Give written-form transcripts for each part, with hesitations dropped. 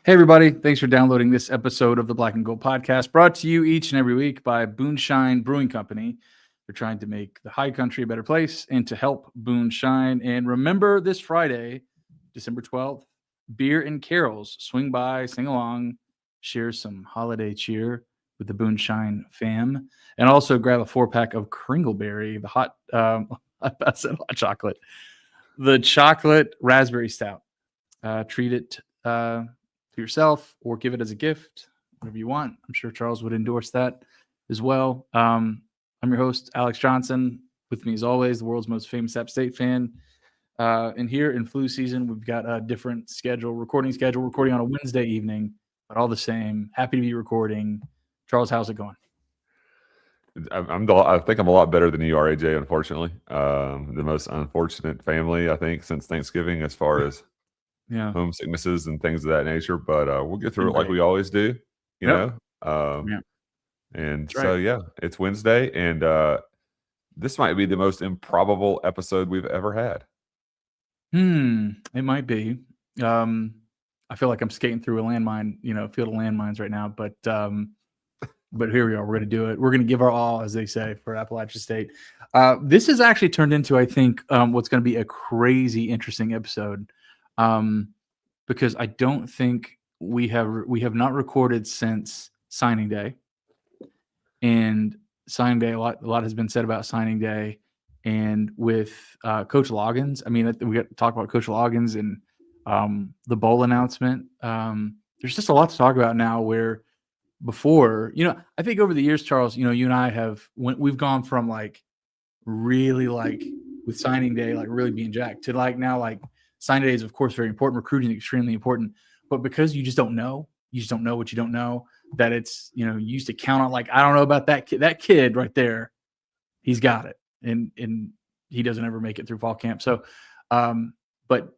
Hey, everybody. Thanks for downloading this episode of the Black and Gold Podcast, brought to you each and every week by Boonshine Brewing Company. They're trying to make the high country a better place and to help Boone shine. And remember this Friday, December 12th, Beer and Carols. Swing by, sing along, share some holiday cheer with the Boonshine fam. And also grab a 4-pack of Kringleberry, the I said hot chocolate, the chocolate raspberry stout. Treat it to yourself or give it as a gift, whatever you want. I'm sure Charles would endorse that as well. I'm your host, Alex Johnson. With me, as always, the world's most famous App State fan. And here in flu season, we've got a different recording on a Wednesday evening, but all the same, happy to be recording. Charles, how's it going? I think I'm a lot better than you are, AJ, unfortunately. The most unfortunate family, I think, since Thanksgiving as far as homesicknesses and things of that nature. But we'll get through it like we always do, you know? And That's right. it's Wednesday, and this might be the most improbable episode we've ever had. It might be. I feel like I'm skating through a landmine, field of landmines right now, but here we are. We're going to do it. We're going to give our all, as they say, for Appalachia State. This has actually turned into, I think, what's going to be a crazy interesting episode, because I don't think we have not recorded since signing day. And signing day, a lot has been said about signing day, and with Coach Loggins. I mean, we got to talk about Coach Loggins and the bowl announcement. There's just a lot to talk about now. Where before, I think over the years, Charles, you and I we've gone from really with signing day, really being jacked, to now signing day is of course very important. Recruiting is extremely important, but because you just don't know what you don't know. That it's, you used to count on, I don't know about that kid right there. He's got it. And he doesn't ever make it through fall camp. So, but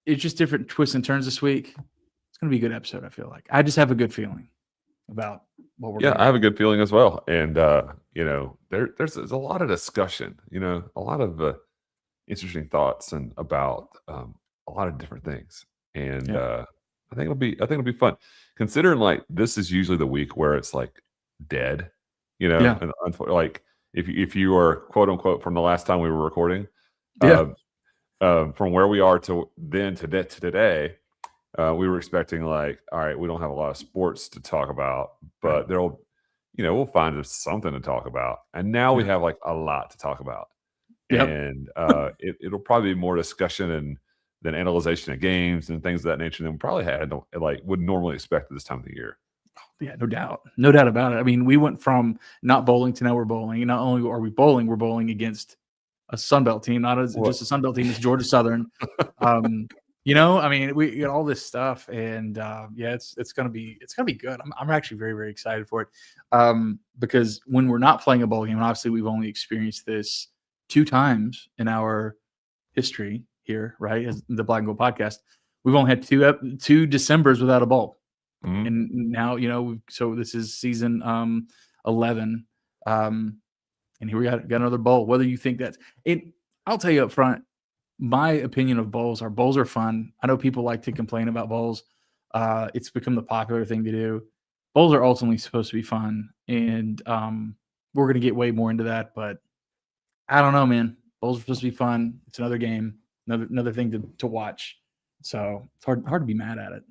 it's just different twists and turns this week. It's going to be a good episode. I feel like I just have a good feeling about what we're I have a good feeling as well. And, there's a lot of discussion, a lot of interesting thoughts and about a lot of different things. And, I think it'll be fun, considering this is usually the week where it's dead, and if you are quote unquote from the last time we were recording, from where we are to today, we were expecting all right, we don't have a lot of sports to talk about, but we'll find something to talk about, and now we have a lot to talk about, and it'll probably be more discussion than analyzation of games and things of that nature than we probably would normally expect at this time of the year. Yeah, no doubt about it. I mean, we went from not bowling to now we're bowling. And not only are we bowling, we're bowling against a Sunbelt team, not just a Sunbelt team. It's Georgia Southern. I mean, we got all this stuff, and it's gonna be good. I'm actually very, very excited for it, because when we're not playing a bowl game, and obviously we've only experienced this 2 times in our history here, right? As the Black and Gold Podcast, we've only had 2 Decembers without a bowl. Mm-hmm. And now, so this is season 11. And here we got another bowl. Whether you think that's it, I'll tell you up front, my opinion of bowls are fun. I know people like to complain about bowls. It's become the popular thing to do. Bowls are ultimately supposed to be fun. And we're going to get way more into that, but I don't know, man. Bowls are supposed to be fun. It's another game, another thing to watch. So it's hard to be mad at it,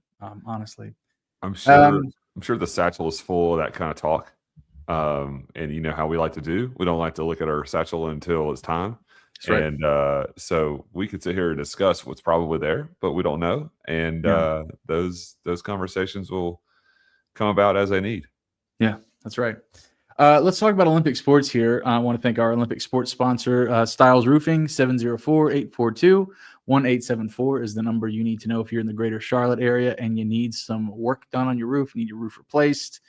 honestly. I'm sure the satchel is full of that kind of talk. And you know how we like to do. We don't like to look at our satchel until it's time. That's right. And so we could sit here and discuss what's probably there, but we don't know. And those conversations will come about as they need. Yeah, that's right. Let's talk about Olympic sports here. I want to thank our Olympic sports sponsor, Styles Roofing. 704-842-1874 is the number you need to know if you're in the greater Charlotte area and you need some work done on your roof, you need your roof replaced.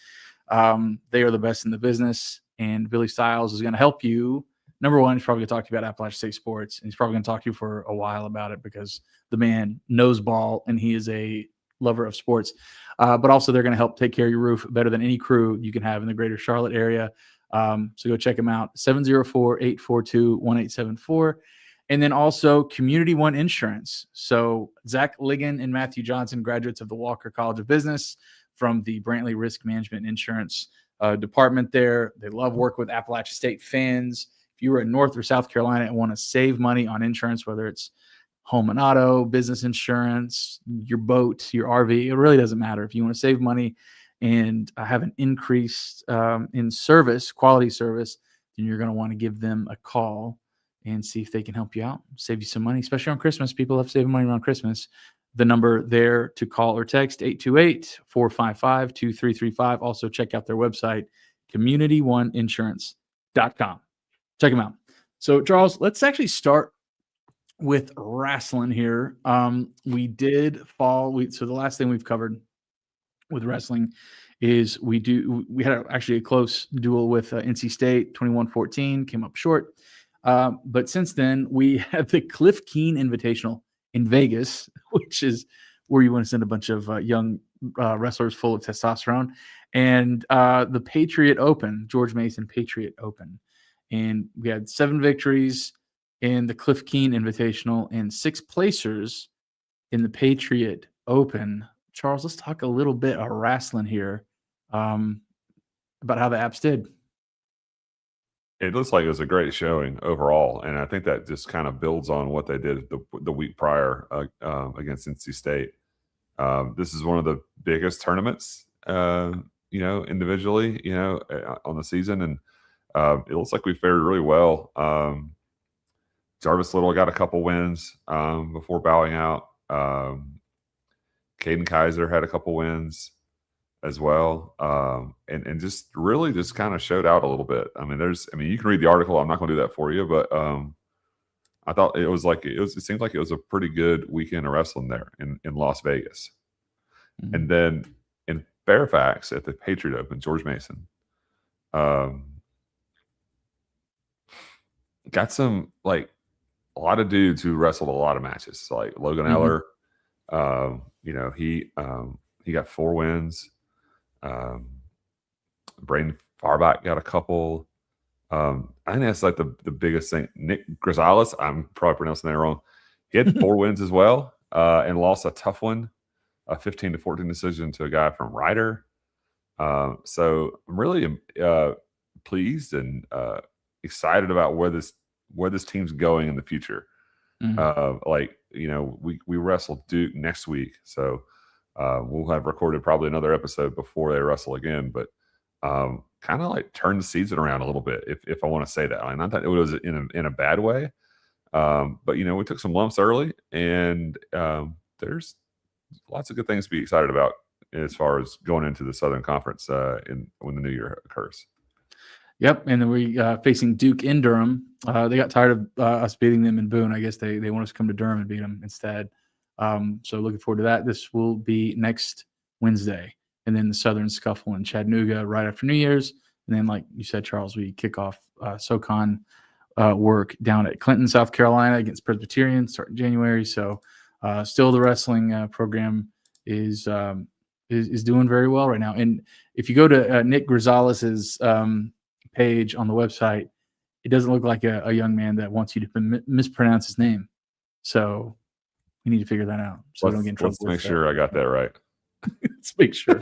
They are the best in the business, and Billy Styles is going to help you. Number one, he's probably going to talk to you about Appalachia State sports, and he's probably going to talk to you for a while about it because the man knows ball, and he is a lover of sports. But also they're going to help take care of your roof better than any crew you can have in the greater Charlotte area. So go check them out, 704-842-1874. And then also Community One Insurance. So Zach Ligon and Matthew Johnson, graduates of the Walker College of Business from the Brantley Risk Management Insurance department there. They love working with Appalachian State fans. If you were in North or South Carolina and want to save money on insurance, whether it's home and auto, business insurance, your boat, your RV, it really doesn't matter. If you want to save money and have an increase in service, quality service, then you're going to want to give them a call and see if they can help you out, save you some money, especially on Christmas. People have saving money around Christmas. The number there to call or text, 828-455-2335. Also check out their website, communityoneInsurance.com. Check them out. So Charles, let's actually start with wrestling here. We did fall. So the last thing we've covered with wrestling is we had actually a close duel with NC State, 21-14, came up short. But since then, we have the Cliff Keen Invitational in Vegas, which is where you want to send a bunch of young wrestlers full of testosterone, and the Patriot Open, George Mason Patriot Open. And we had 7 victories in the Cliff Keen Invitational and 6 placers in the Patriot Open. Charles, let's talk a little bit of wrestling here about how the Apps did. It looks like it was a great showing overall, and I think that just kind of builds on what they did the week prior against NC State. This is one of the biggest tournaments, individually, on the season, and it looks like we fared really well. Jarvis Little got a couple wins before bowing out. Caden Kaiser had a couple wins as well, and just really just kind of showed out a little bit. I mean, you can read the article. I'm not going to do that for you, but I thought it seemed like it was a pretty good weekend of wrestling there in Las Vegas. Mm-hmm. And then in Fairfax at the Patriot Open, George Mason got some, like, a lot of dudes who wrestled a lot of matches. So, like Logan Eller, he got 4 wins. Braden Farbach got a couple. I think that's like the biggest thing. Nick Grisales, I'm probably pronouncing that wrong. He had 4 wins as well, and lost a tough one, a 15-14 decision to a guy from Ryder. So I'm really pleased and excited about where this team's going in the future. Mm-hmm. We wrestle Duke next week, so we'll have recorded probably another episode before they wrestle again, but kind of like turn the season around a little bit, if I want to say that. I not that it was in a bad way, but we took some lumps early, and there's lots of good things to be excited about as far as going into the Southern Conference when the new year occurs. Yep, and then we facing Duke in Durham. They got tired of us beating them in Boone. I guess they want us to come to Durham and beat them instead. So looking forward to that. This will be next Wednesday, and then the Southern Scuffle in Chattanooga right after New Year's. And then, like you said, Charles, we kick off SoCon work down at Clinton, South Carolina against Presbyterian starting January. So still the wrestling program is doing very well right now. And if you go to Nick Grisales' page on the website, it doesn't look like a young man that wants you to mispronounce his name. So we need to figure that out. So we don't get in trouble. Let's make sure I got that right. Let's make sure.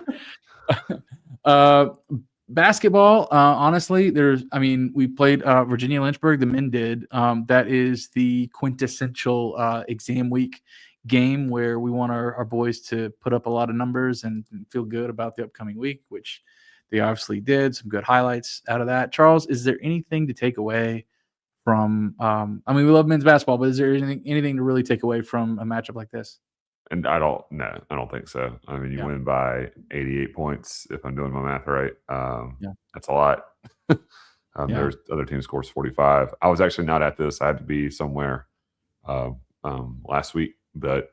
Basketball, honestly, we played Virginia Lynchburg. The men did. That is the quintessential exam week game where we want our boys to put up a lot of numbers and feel good about the upcoming week, which they obviously did. Some good highlights out of that. Charles, is there anything to take away from we love men's basketball, but is there anything to really take away from a matchup like this? And I don't think so. I mean, you win by 88 points if I'm doing my math right. That's a lot. There's other team scores 45. I was actually not at this. I had to be somewhere last week, but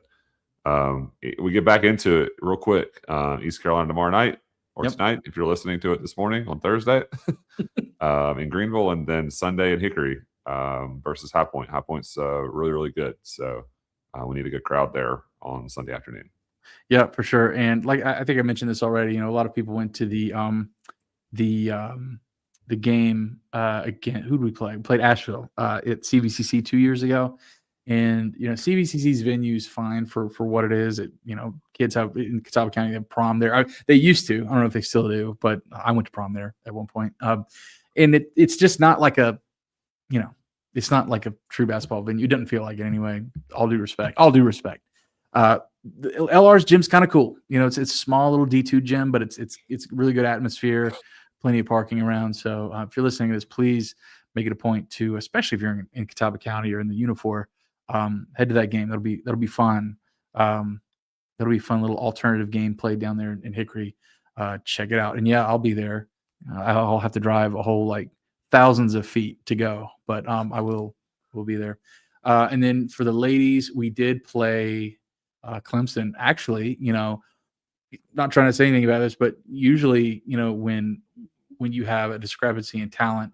we get back into it real quick. East Carolina tomorrow night, or tonight if you're listening to it this morning on Thursday in Greenville, and then Sunday at Hickory versus High Point. High Point's really, really good. So we need a good crowd there on Sunday afternoon. Yeah, for sure. And like I think I mentioned this already, a lot of people went to the the game again. Who did we play? We played Asheville at CVCC 2 years ago. And CVCC's venue is fine for what it is. Kids have in Catawba County, they have prom there. They used to. I don't know if they still do, but I went to prom there at one point. And it's just not like it's not like a true basketball venue. It doesn't feel like it anyway. All due respect. The LR's gym's kind of cool. It's a small little D2 gym, but it's really good atmosphere, plenty of parking around. So if you're listening to this, please make it a point to, especially if you're in Catawba County or in the Unifor, head to that game. That'll be fun. That'll be a fun little alternative game played down there in Hickory. Check it out. And yeah, I'll be there. I'll have to drive a whole thousands of feet to go, but I will be there. And then for the ladies, we did play Clemson. Actually, not trying to say anything about this, but usually, when you have a discrepancy in talent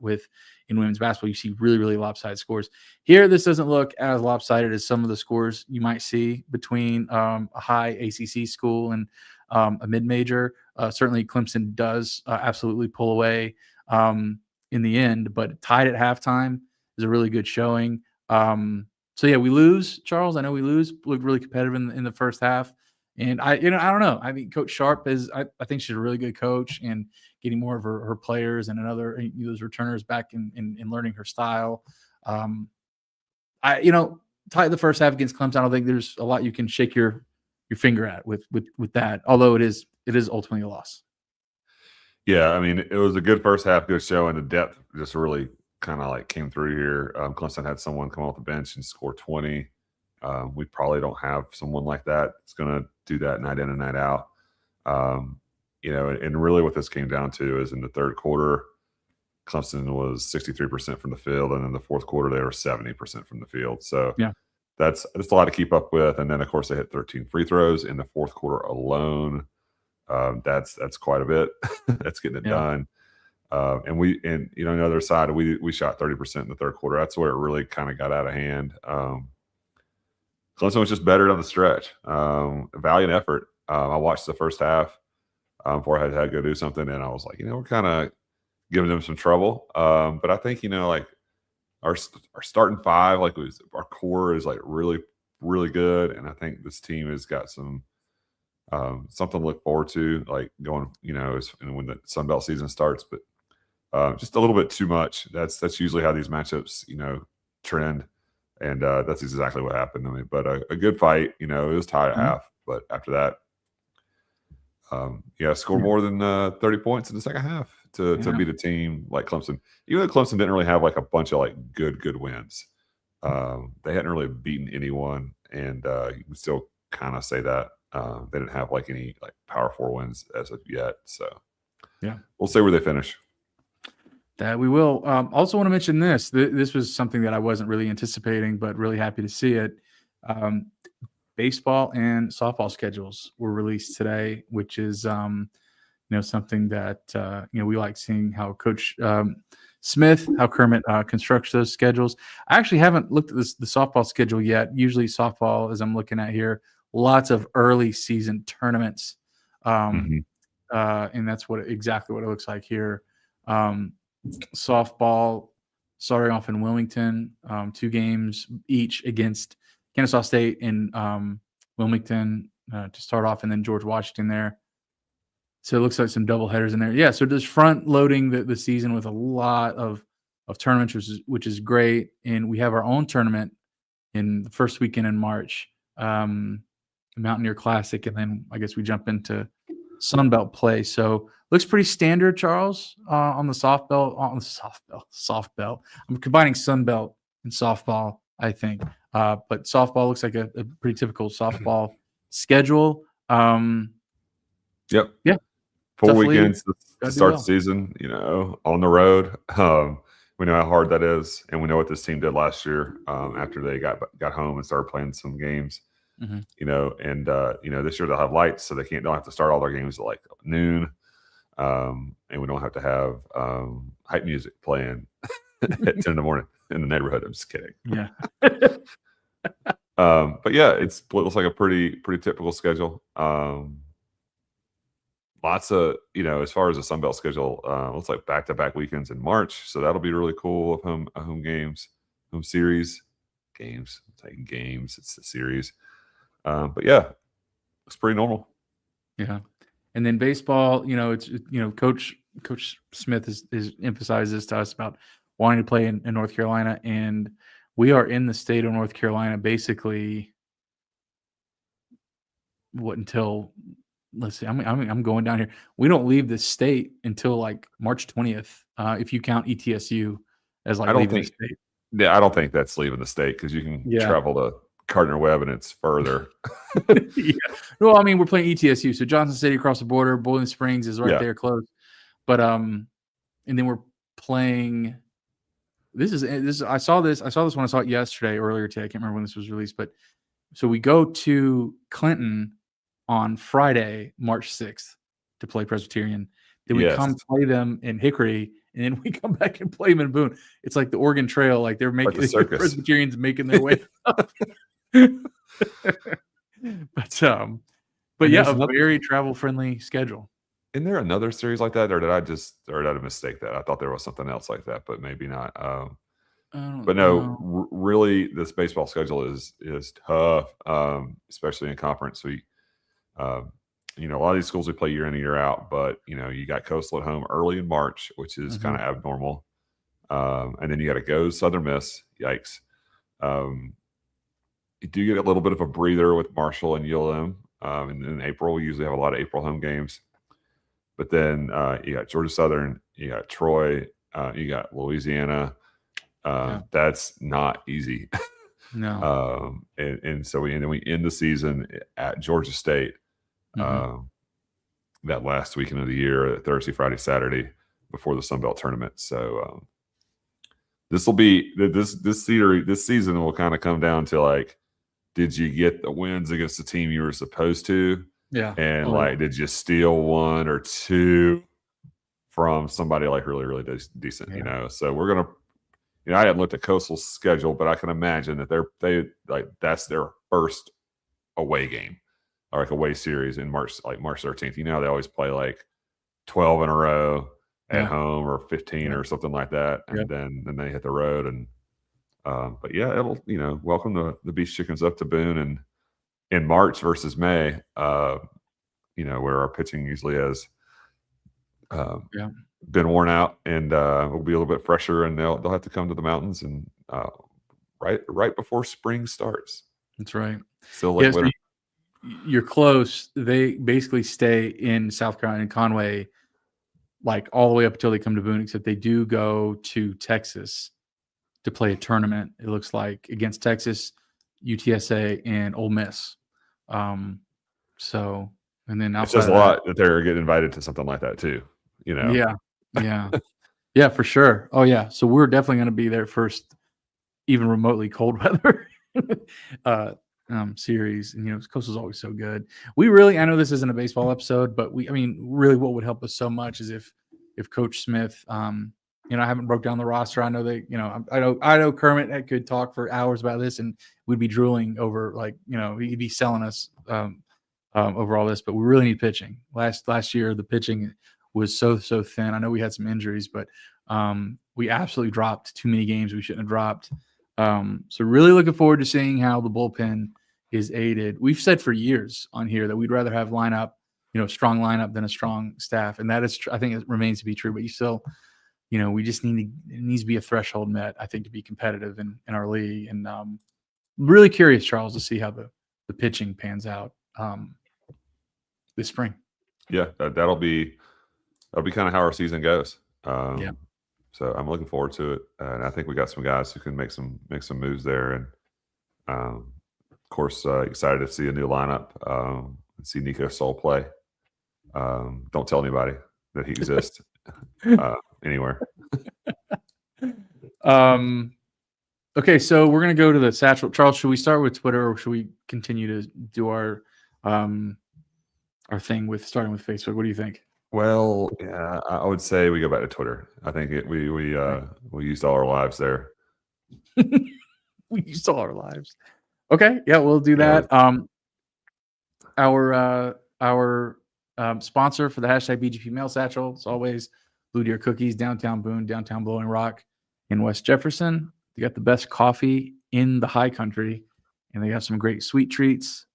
in women's basketball, you see really, really lopsided scores. Here, this doesn't look as lopsided as some of the scores you might see between a high ACC school and a mid-major. Certainly, Clemson does absolutely pull away in the end, but tied at halftime is a really good showing. So yeah, we lose, Charles. I know we lose. Looked really competitive in the first half, and I don't know. I mean, Coach Sharp I think she's a really good coach, and getting more of her players and those returners back in learning her style. Tied the first half against Clemson. I don't think there's a lot you can shake your finger at with that. Although it is ultimately a loss. Yeah, I mean, it was a good first half, good show, and the depth just really kind of came through here. Clemson had someone come off the bench and score 20. We probably don't have someone like that. It's going to do that night in and night out. And really what this came down to is in the third quarter, Clemson was 63% from the field, and in the fourth quarter they were 70% from the field. So yeah, that's a lot to keep up with. And then of course they hit 13 free throws in the fourth quarter alone. That's quite a bit. That's getting it done. And on the other side, we shot 30% in the third quarter. That's where it really kind of got out of hand. Clemson was just better down the stretch. A valiant effort. I watched the first half before I had to go do something, and I was like, we're kind of giving them some trouble. But I think our starting five, our core is really, really good, and I think this team has got some something to look forward to, going when the Sun Belt season starts. But just a little bit too much. That's usually how these matchups trend, and that's exactly what happened to me. But a good fight. It was tied at half, but after that. Score more than 30 points in the second half to beat a team like Clemson. Even though Clemson didn't really have a bunch of good wins, they hadn't really beaten anyone, and you can still kind of say that they didn't have any Power 4 wins as of yet. So yeah, we'll see where they finish. That we will. Also want to mention this. This was something that I wasn't really anticipating, but really happy to see it. Baseball and softball schedules were released today, which is something that we like seeing how Coach Smith, how Kermit constructs those schedules. I actually haven't looked at the softball schedule yet. Usually softball, as I'm looking at here, lots of early season tournaments, and that's exactly what it looks like here. Softball starting off in Wilmington, 2 games each against Kennesaw State and Wilmington to start off, and then George Washington there. So it looks like some double headers in there. Yeah, so just front loading the season with a lot of tournaments, which is great. And we have our own tournament in the first weekend in March, Mountaineer Classic, and then I guess we jump into Sun Belt play. So looks pretty standard, Charles, on the soft belt. I'm combining Sun Belt and softball, I think. But softball looks like a pretty typical softball schedule. Yep. Yeah. 4 weekends to start the season, on the road. We know how hard that is, and we know what this team did last year after they got home and started playing some games. And this year they'll have lights, so they don't have to start all their games at noon, and we don't have to have hype music playing at 10 in the morning in the neighborhood. I'm just kidding. Yeah. But yeah, it looks like a pretty typical schedule. lots of, as far as the Sun Belt schedule, looks like back-to-back weekends in March. So that'll be really cool of home games, home series. Games. I'm taking games. It's the series. But yeah, it's pretty normal. Yeah. And then baseball, it's Coach Smith is emphasized this to us about wanting to play in North Carolina, and we are in the state of North Carolina basically until let's see, I'm going down here. We don't leave the state until like March 20th, if you count ETSU as like I don't leaving think the state. Yeah, I don't think that's leaving the state because you can Yeah. travel to Gardner Webb and it's further. Yeah. Well, I mean, we're playing ETSU, so Johnson City across the border, Boiling Springs is right there close. But and then we're playing. This I saw this when I saw it yesterday, earlier today. I can't remember when this was released, but so we go to Clinton on Friday, March 6th, to play Presbyterian. Then we come play them in Hickory, and then we come back and play them in Boone. It's like the Oregon Trail, like they're making the circus. Presbyterians making their way up. But yeah, a very travel friendly schedule. Isn't there another series like that, or did I mistake that? I thought there was something else like that, but maybe not. But no, really, this baseball schedule is tough, especially in conference. We, a lot of these schools we play year in and year out, but you got Coastal at home early in March, which is kind of abnormal, and then you got to go Southern Miss. Yikes! You do get a little bit of a breather with Marshall and ULM, and in April we usually have a lot of April home games. But then you got Georgia Southern, you got Troy, you got Louisiana. That's not easy. No. And so we end the season at Georgia State that last weekend of the year, Thursday, Friday, Saturday, before the Sun Belt tournament. So this will be this season will kind of come down to like, did you get the wins against the team you were supposed to? Yeah. And did you steal one or two from somebody like really, really decent? Yeah. So we're gonna. I hadn't looked at Coastal's schedule, but I can imagine that that's their first away game, or like away series in March 13th. They always play like 12 in a row at home or 15 or something like that, and then they hit the road. And but yeah, it'll welcome the Beast Chickens up to Boone and in March versus May, where our pitching usually has been worn out, and will be a little bit fresher, and they'll have to come to the mountains and right before spring starts. That's right. Still late winter. You're close. They basically stay in South Carolina and Conway, like all the way up until they come to Boone, except they do go to Texas to play a tournament. It looks like against Texas, UTSA, and Ole Miss. So, and then it says a lot that they're getting invited to something like that too. Yeah, for sure. Oh yeah, so we're definitely going to be there first, even remotely cold weather series. And Coastal's always so good. I know this isn't a baseball episode, but really, what would help us so much is if Coach Smith, I haven't broke down the roster. I know they, I know Kermit could talk for hours about this, and we'd be drooling over he'd be selling us over all this. But we really need pitching. Last year, the pitching was so thin. I know we had some injuries, but we absolutely dropped too many games we shouldn't have dropped. So really looking forward to seeing how the bullpen is aided. We've said for years on here that we'd rather have strong lineup than a strong staff, and that is I think it remains to be true. But you still, we just it needs to be a threshold met, I think, to be competitive in our league. And really curious, Charles, to see how the pitching pans out this spring. Yeah, that'll be kind of how our season goes. So I'm looking forward to it, and I think we got some guys who can make some moves there, and of course, excited to see a new lineup and see Nico Soul play. Don't tell anybody that he exists anywhere. Okay, so we're gonna go to the Satchel. Charles, should we start with Twitter, or should we continue to do our thing with starting with Facebook? What do you think? Well, yeah, I would say we go back to Twitter. I think we used all our lives there. We used all our lives. Okay, yeah, we'll do that. Our sponsor for the hashtag BGP Mail Satchel. As always, Blue Deer Cookies, downtown Boone, downtown Blowing Rock in West Jefferson. They got the best coffee in the high country, and they got some great sweet treats,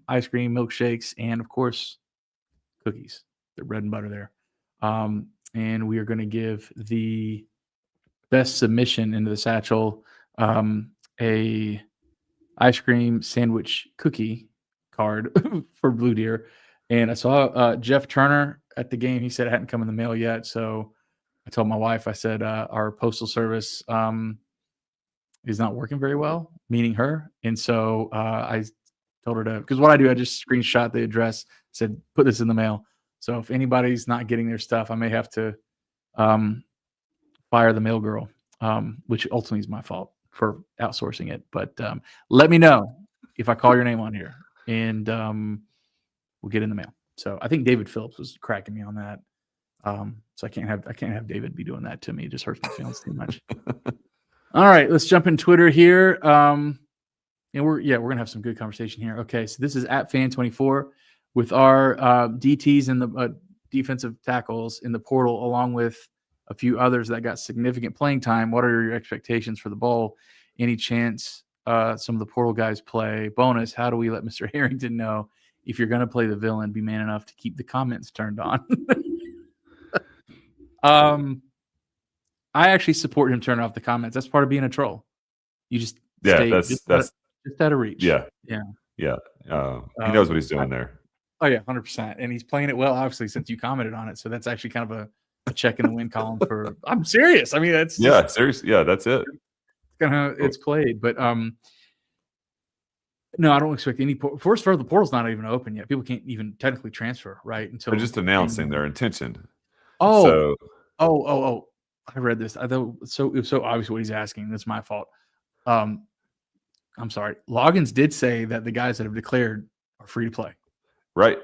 ice cream, milkshakes, and of course, cookies. Their bread and butter there. And we are going to give the best submission into the satchel a ice cream sandwich cookie card for Blue Deer. And I saw Jeff Turner at the game. He said it hadn't come in the mail yet. So I told my wife, I said, our postal service is not working very well, meaning her. And so I told her to, because what I do, I just screenshot the address, said, put this in the mail. So if anybody's not getting their stuff, I may have to fire the mail girl, which ultimately is my fault for outsourcing it. But let me know if I call your name on here, and we'll get in the mail. So I think David Phillips was cracking me on that. So I can't have David be doing that to me. It just hurts my feelings too much. All right, let's jump in Twitter here. And we're gonna have some good conversation here. Okay, so this is at Fan24 with our DTs and the defensive tackles in the portal, along with a few others that got significant playing time. What are your expectations for the bowl? Any chance some of the portal guys play? Bonus, how do we let Mr. Harrington know if you're going to play the villain, be man enough to keep the comments turned on? I actually support him turning off the comments. That's part of being a troll. You just that's out of reach. Yeah. He knows what he's doing there. Oh yeah, 100%. And he's playing it well, obviously, since you commented on it. So that's actually kind of a check in the win column for. I'm serious. I mean, that's serious. Yeah, that's it. It's kind of how it's played, but no, I don't expect any. First, the portal's not even open yet. People can't even technically transfer, right? Until they're just announcing their intention. Oh, I read this. I thought it was so obvious what he's asking. That's my fault. I'm sorry. Loggins did say that the guys that have declared are free to play. Right.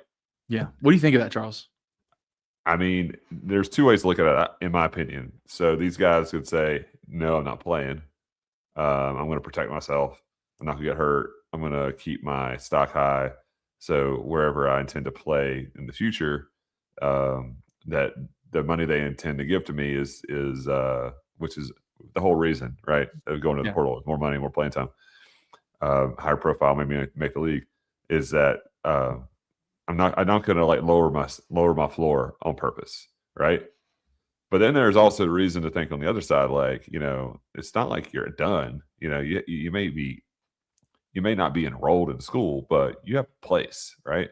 Yeah. What do you think of that, Charles? I mean, there's two ways to look at it, in my opinion. So these guys could say, no, I'm not playing. I'm going to protect myself. I'm not going to get hurt. I'm going to keep my stock high. So wherever I intend to play in the future, that the money they intend to give to me is which is the whole reason, right? Of going to the portal, more money, more playing time, higher profile, maybe make the league, is that I'm not going to like lower my floor on purpose, right? But then there's also the reason to think on the other side, like, it's not like you're done. You may not be enrolled in school, but you have a place, right?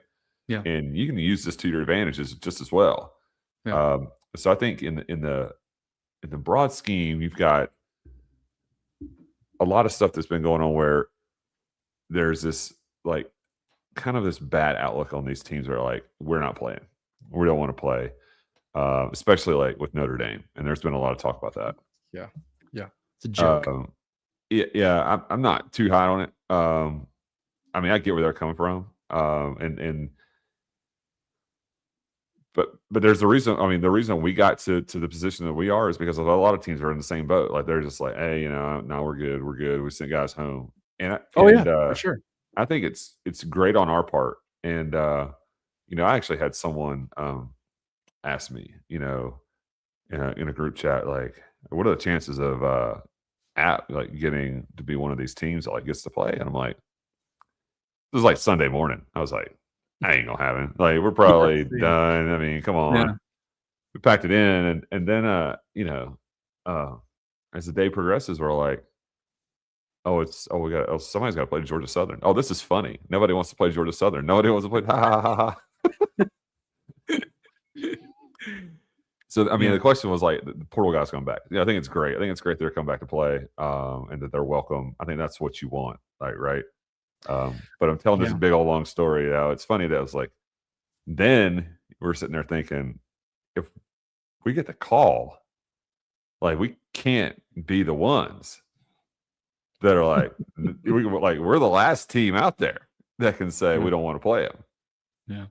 Yeah. And you can use this to your advantages just as well. Yeah. So I think in the broad scheme, you've got a lot of stuff that's been going on where there's this like kind of this bad outlook on these teams that are like, we're not playing. We don't want to play, especially like with Notre Dame. And there's been a lot of talk about that. Yeah. Yeah. It's a joke. I'm not too high on it. I mean, I get where they're coming from. But there's the reason. I mean, the reason we got to the position that we are is because a lot of teams are in the same boat. Like they're just like, hey, no, we're good. We sent guys home. For sure. I think it's great on our part. And I actually had someone ask me, in a group chat, like, what are the chances of App like getting to be one of these teams that like gets to play? And I'm like, this is like Sunday morning. I was like, I ain't gonna have it. Like, we're probably done. I mean, come on. Yeah. We packed it in, and then as the day progresses, we're like, somebody's got to play Georgia Southern. Oh, this is funny. Nobody wants to play Georgia Southern. Nobody wants to play. Ha ha ha ha. So I mean, the question was like, the portal guys coming back. Yeah, I think it's great. I think it's great they're coming back to play, and that they're welcome. I think that's what you want, like, right? But I'm telling this big old long story. It's funny that it was like, then we're sitting there thinking, if we get the call, like, we can't be the ones that are like, we're the last team out there that can say we don't want to play them. Yeah,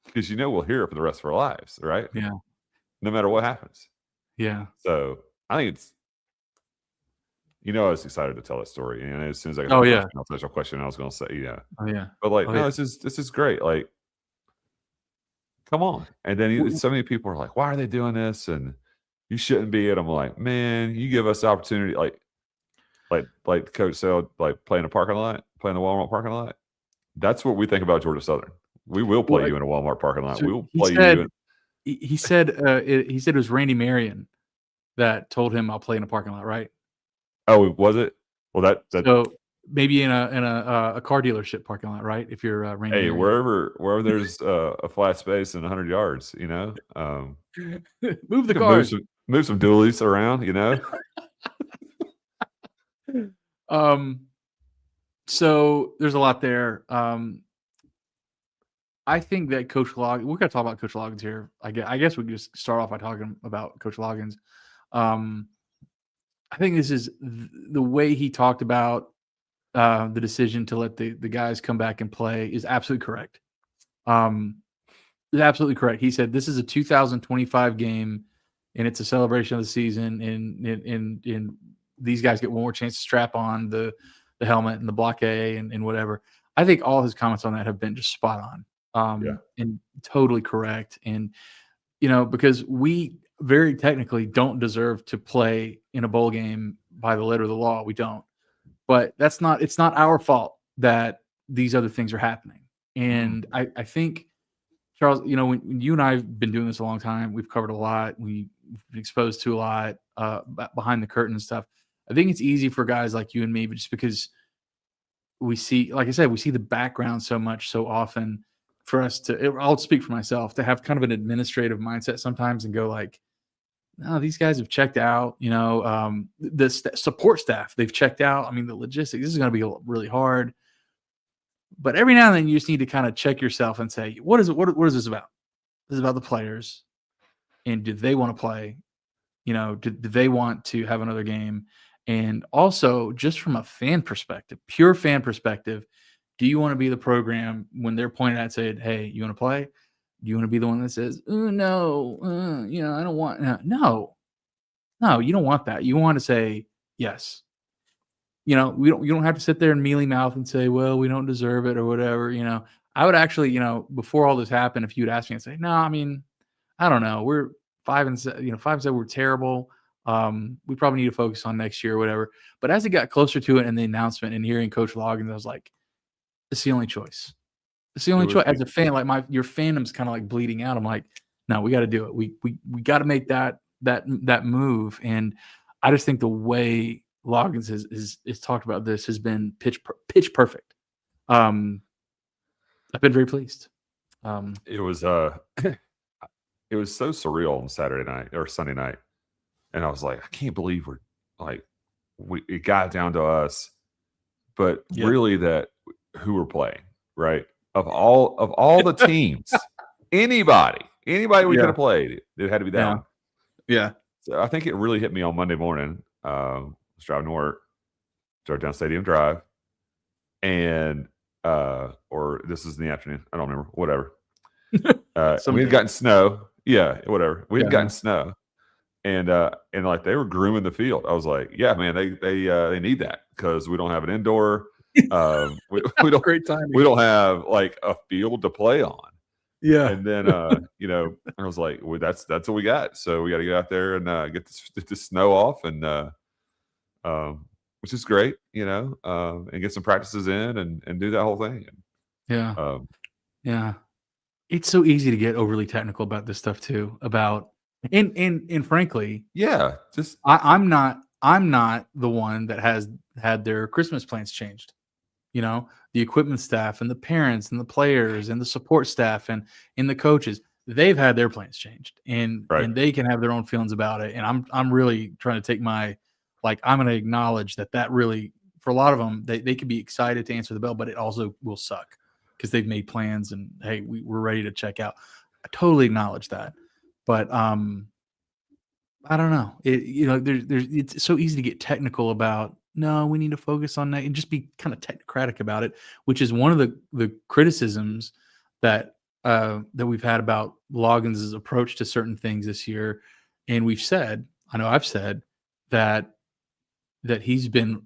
because we'll hear it for the rest of our lives, right? Yeah, no matter what happens. Yeah. So I think it's. I was excited to tell that story, and as soon as I got a special question, I was going to say, Oh yeah. But like, this is great. Like, come on. And then W- so many people are like, why are they doing this? And you shouldn't be. And I'm like, man, you give us the opportunity, like the coach said, like play in a parking lot, play in the Walmart parking lot. That's what we think about Georgia Southern. We will play w- you in a Walmart parking lot. so We will he play you said in. he said it was Randy Marion that told him I'll play in a parking lot, right? Oh, was it? Well, that So maybe in a car dealership parking lot, right? If you're Randy hey, Marion, wherever there's a flat space and 100 yards, move the move cars. some dualies around, Um, so there's a lot there. I think that Coach Log, we're going to talk about Coach Loggins here. I guess we could just start off by talking about Coach Loggins. Um, I think this is the way he talked about the decision to let the guys come back and play is absolutely correct. Is absolutely correct. He said this is a 2025 game, and it's a celebration of the season. And these guys get one more chance to strap on the helmet and the block A and whatever. I think all his comments on that have been just spot on, Yeah. and totally correct. And because we very technically don't deserve to play in a bowl game by the letter of the law. We don't. But it's not our fault that these other things are happening. And I think, Charles, when you and I have been doing this a long time, we've covered a lot, we've been exposed to a lot behind the curtain and stuff. I think it's easy for guys like you and me, but just because we see, like I said, we see the background so much so often for us to, I'll speak for myself, to have kind of an administrative mindset sometimes and go like, no, these guys have checked out. The support staff, they've checked out. I mean, the logistics, this is going to be really hard. But every now and then, you just need to kind of check yourself and say, what is it? What is this about? This is about the players, and do they want to play? Do they want to have another game? And also, just from a fan perspective, pure fan perspective, do you want to be the program when they're pointing at saying, "Hey, you want to play?" Do you want to be the one that says, "No, I don't want"? No, you don't want that. You want to say yes. You don't have to sit there and mealy mouth and say, "Well, we don't deserve it" or whatever. I would actually, before all this happened, if you'd ask me and say, "No, I mean, I don't know, we're 5-7, 5-7, we're terrible. We probably need to focus on next year or whatever." But as it got closer to it and the announcement and hearing Coach Loggins, I was like, "It's the only choice. It's the It only was choice." As a fan, like your fandom's kind of like bleeding out. I'm like, "No, we got to do it. We got to make that move." And I just think the way Loggins is talked about this has been pitch perfect. I've been very pleased. it was it was so surreal on Saturday night or Sunday night. And I was like, I can't believe we're like it got down to us, but Yeah. really that who we're playing, right? Of all the teams, anybody we could Yeah. have played, it had to be that Yeah. one. Yeah. So I think it really hit me on Monday morning. Was driving to work, drove down Stadium Drive, and or this is in the afternoon. I don't remember. Whatever. We had Someday. gotten snow. Yeah, whatever. We had Yeah. gotten snow, and like they were grooming the field. I was like, yeah, man, they need that because we don't have an indoor. We don't Great timing. we don't have like a field to play on. Yeah. And then I was like, well, that's what we got. So we got to get out there and get the snow off and which is great, and get some practices in and do that whole thing. Yeah. Um, Yeah. It's so easy to get overly technical about this stuff too. And frankly, yeah, just I'm not the one that has had their Christmas plans changed. The equipment staff and the parents and the players and the support staff and the coaches, they've had their plans changed and right. and they can have their own feelings about it. And I'm really trying to take I'm going to acknowledge that really, for a lot of them, they could be excited to answer the bell, but it also will suck because they've made plans and hey, we're ready to check out. I totally acknowledge that, but I don't know. It's so easy to get technical about. No, we need to focus on that and just be kind of technocratic about it, which is one of the criticisms that that we've had about Loggins' approach to certain things this year. And I know I've said that he's been,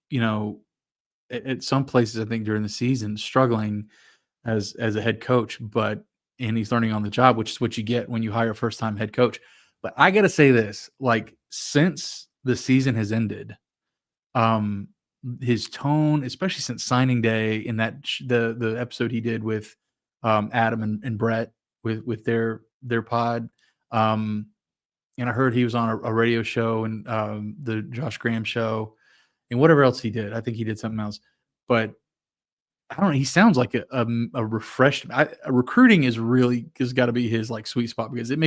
you know, at some places I think during the season struggling as a head coach, but and he's learning on the job, which is what you get when you hire a first-time head coach. But I got to say this, like, since the season has ended, his tone, especially since signing day in that the episode he did with Adam and Brett with their pod, and I heard he was on a radio show and the Josh Graham show and whatever else he did. I think he did something else, but I don't know. He sounds like a refreshed. Recruiting has got to be his like sweet spot because it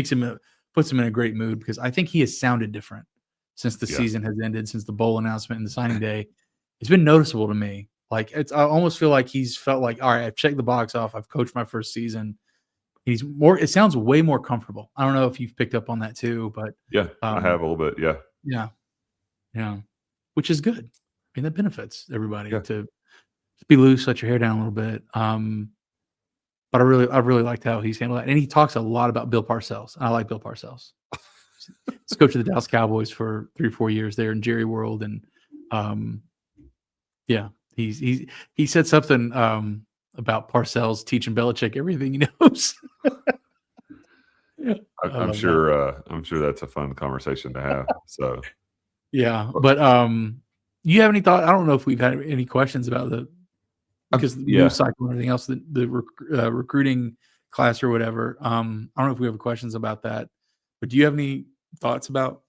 puts him in a great mood because I think he has sounded different since the season has ended, since the bowl announcement and the signing day. It's been noticeable to me. Like I almost feel like he's felt like, all right, I've checked the box off. I've coached my first season. It sounds way more comfortable. I don't know if you've picked up on that too, but yeah, I have a little bit. Yeah. Which is good. I mean, that benefits everybody to be loose, let your hair down a little bit. But I really liked how he's handled that. And he talks a lot about Bill Parcells. I like Bill Parcells. He's coach of the Dallas Cowboys for 3 or 4 years there in Jerry World. And he said something about Parcells teaching Belichick everything he knows. I'm sure that's a fun conversation to have. So yeah. But you have any thought? I don't know if we've had any questions about because the news cycle and everything else, the recruiting class or whatever. I don't know if we have questions about that, but do you have any thoughts about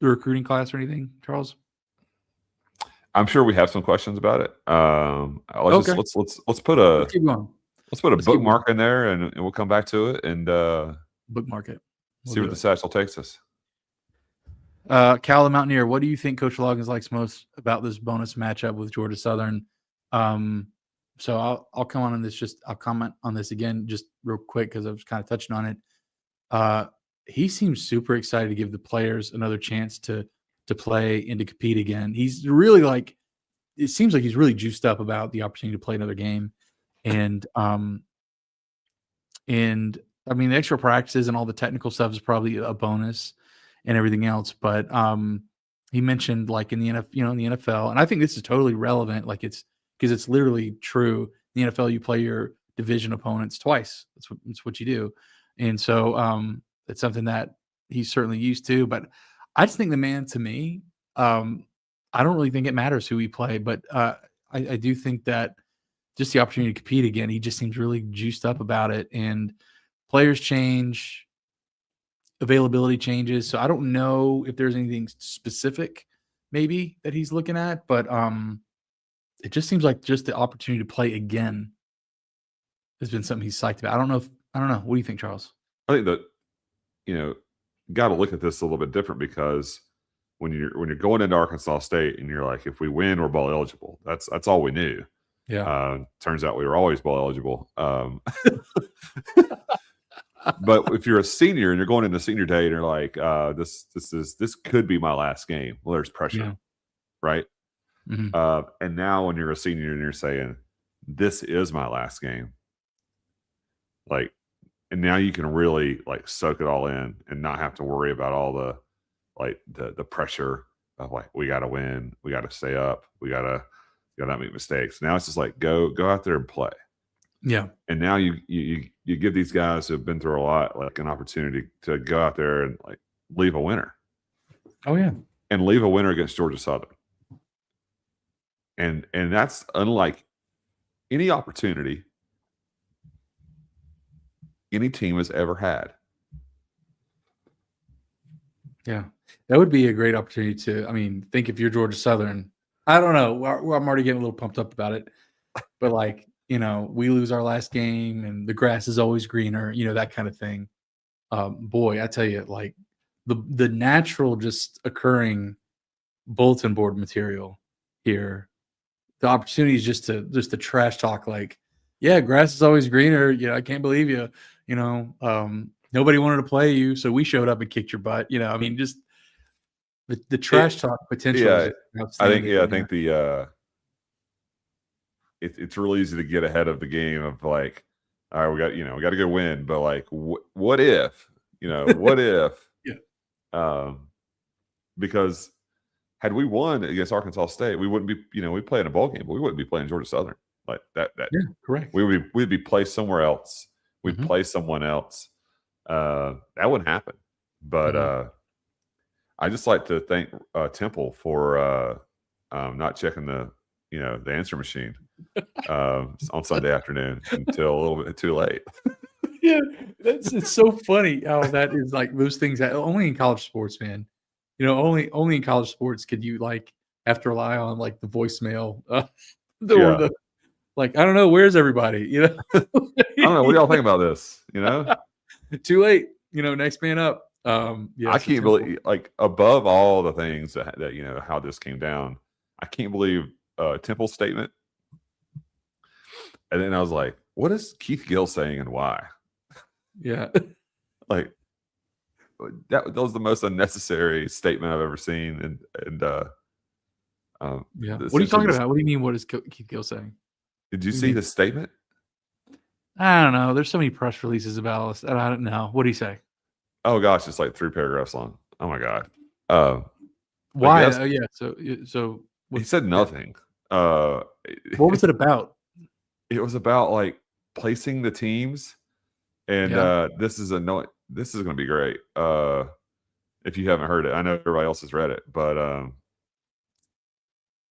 the recruiting class or anything, Charles? I'm sure we have some questions about it. Let's put a bookmark in there and we'll come back to it and bookmark it. See where the satchel takes us. Cal the Mountaineer, what do you think Coach Loggins likes most about this bonus matchup with Georgia Southern? So I'll come on this. I'll comment on this again just real quick because I was kind of touching on it. He seems super excited to give the players another chance to play and to compete again. He's really it seems like he's really juiced up about the opportunity to play another game. And I mean, the extra practices and all the technical stuff is probably a bonus and everything else. But he mentioned like in the NFL, and I think this is totally relevant. Like it's literally true. In the NFL, you play your division opponents twice. That's what you do. And so it's something that he's certainly used to. But I just think the man, to me, I don't really think it matters who we play, but I do think that just the opportunity to compete again, he just seems really juiced up about it. And players change, availability changes. So I don't know if there's anything specific maybe that he's looking at, but it just seems like just the opportunity to play again has been something he's psyched about. I don't know. What do you think, Charles? I think that, got to look at this a little bit different because when you're going into Arkansas State and you're like, if we win, we're bowl eligible. That's all we knew. Yeah. Turns out we were always bowl eligible. But if you're a senior and you're going into senior day and you're like, this could be my last game. Well, there's pressure, right? Mm-hmm. And now when you're a senior and you're saying, this is my last game, like, and now you can really like soak it all in and not have to worry about all the pressure of like, we got to win, we got to stay up, we got to not make mistakes. Now it's just like, go out there and play. Yeah. And now you give these guys who have been through a lot, like an opportunity to go out there and like leave a winner. Oh yeah. And leave a winner against Georgia Southern. And that's unlike any opportunity any team has ever had. Yeah. That would be a great opportunity think if you're Georgia Southern, I don't know. I'm already getting a little pumped up about it, but like, we lose our last game and the grass is always greener, that kind of thing. Boy, I tell you, like the natural just occurring bulletin board material here, the opportunity is just to trash talk. Like, yeah, grass is always greener. Yeah. I can't believe you, nobody wanted to play you. So we showed up and kicked your butt, just the trash talk potential. Yeah. I think it's really easy to get ahead of the game of like, all right, we got a good win, but like, what if, what if, yeah. Because had we won against Arkansas State, we wouldn't be, we play in a bowl game, but we wouldn't be playing Georgia Southern like that. Yeah, correct. We'd be placed somewhere else. we'd Mhm. play someone else, that wouldn't happen. But Mhm. I just like to thank Temple for not checking the answer machine on Sunday afternoon until a little bit too late. Yeah, it's so funny how that is like those things that only in college sports, man. Only in college sports could you like have to rely on like the voicemail, or Yeah, the like. I don't know, where's everybody? I don't know. What do y'all think about this? Too late. Next man up. Yeah. I So can't Temple. believe, like, above all the things that how this came down. I can't believe Temple's statement. And then I was like, what is Keith Gill saying and why? Yeah. Like, that was the most unnecessary statement I've ever seen. Yeah. What are you Essentially, talking just about? What do you mean? What is Keith Gill saying? did you What do you see mean? the statement? I don't know. There's so many press releases about us, and I don't know. What do you say? Oh gosh, it's like 3 paragraphs long. Oh my god. Uh, I Why? guess Oh, yeah. So he what's said yeah. nothing. Uh, What was it about? it was about like placing the teams, and Yeah. this is annoying. This is going to be great. If you haven't heard it, I know everybody else has read it, but I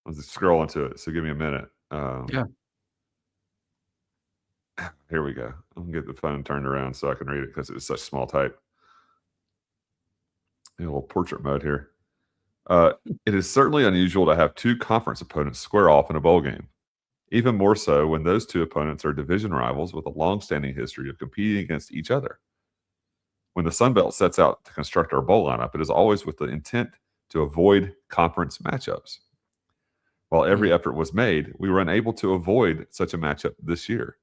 was just scrolling to it. So give me a minute. Yeah. Here we go. I'm gonna get the phone turned around so I can read it because it's such small type. In a little portrait mode here. It is certainly unusual to have two conference opponents square off in a bowl game. Even more so when those two opponents are division rivals with a long-standing history of competing against each other. When the Sun Belt sets out to construct our bowl lineup, it is always with the intent to avoid conference matchups. While every Mm. effort was made, we were unable to avoid such a matchup this year.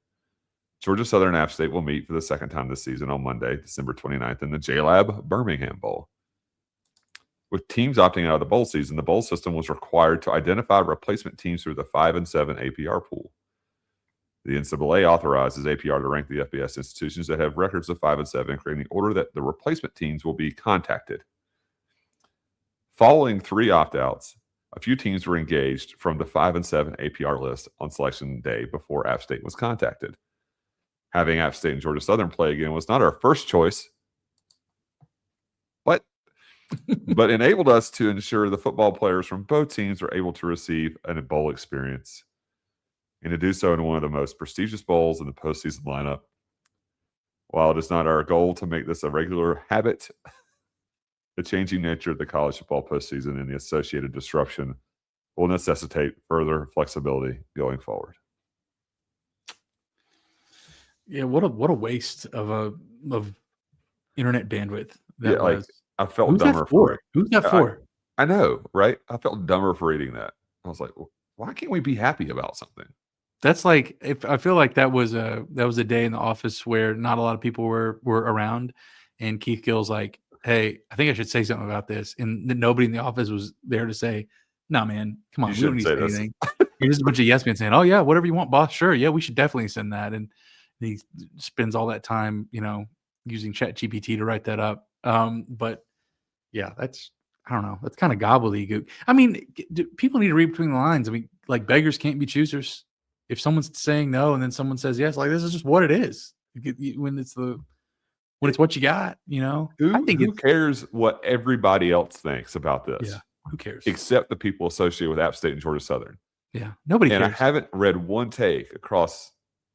Georgia Southern and App State will meet for the second time this season on Monday, December 29th in the JLab Birmingham Bowl. With teams opting out of the bowl season, the bowl system was required to identify replacement teams through the 5 and 7 APR pool. The NCAA authorizes APR to rank the FBS institutions that have records of 5 and 7, creating the order that the replacement teams will be contacted. Following 3 opt-outs, a few teams were engaged from the 5 and 7 APR list on selection day before App State was contacted. Having App State and Georgia Southern play again was not our first choice. What? But enabled us to ensure the football players from both teams were able to receive a bowl experience and to do so in one of the most prestigious bowls in the postseason lineup. While it is not our goal to make this a regular habit, the changing nature of the college football postseason and the associated disruption will necessitate further flexibility going forward. Yeah. What a waste of internet bandwidth Yeah, that like, was. I felt Who's that dumber for for? it. Who's that I for? I know, right? I felt dumber for reading that. I was like, why can't we be happy about something? That's like if I feel like that was a day in the office where not a lot of people were around, and Keith Gill's like, "Hey, I think I should say something about this," and then nobody in the office was there to say, "No, man, come You on, we don't shouldn't need to say say this. anything." You're just a bunch of yes men saying, "Oh yeah, whatever you want, boss. Sure, yeah, we should definitely send that." And he spends all that time, using Chat GPT to write that up. But yeah, that's I don't know. That's kind of gobbledygook. I mean, people need to read between the lines. I mean, like beggars can't be choosers. If someone's saying no and then someone says yes, like this is just what it is. When it's what you got, I think Who it's cares what everybody else thinks about yeah. this, Who cares? except the people associated with App State and Georgia Southern? Yeah, nobody And I cares. haven't read one take across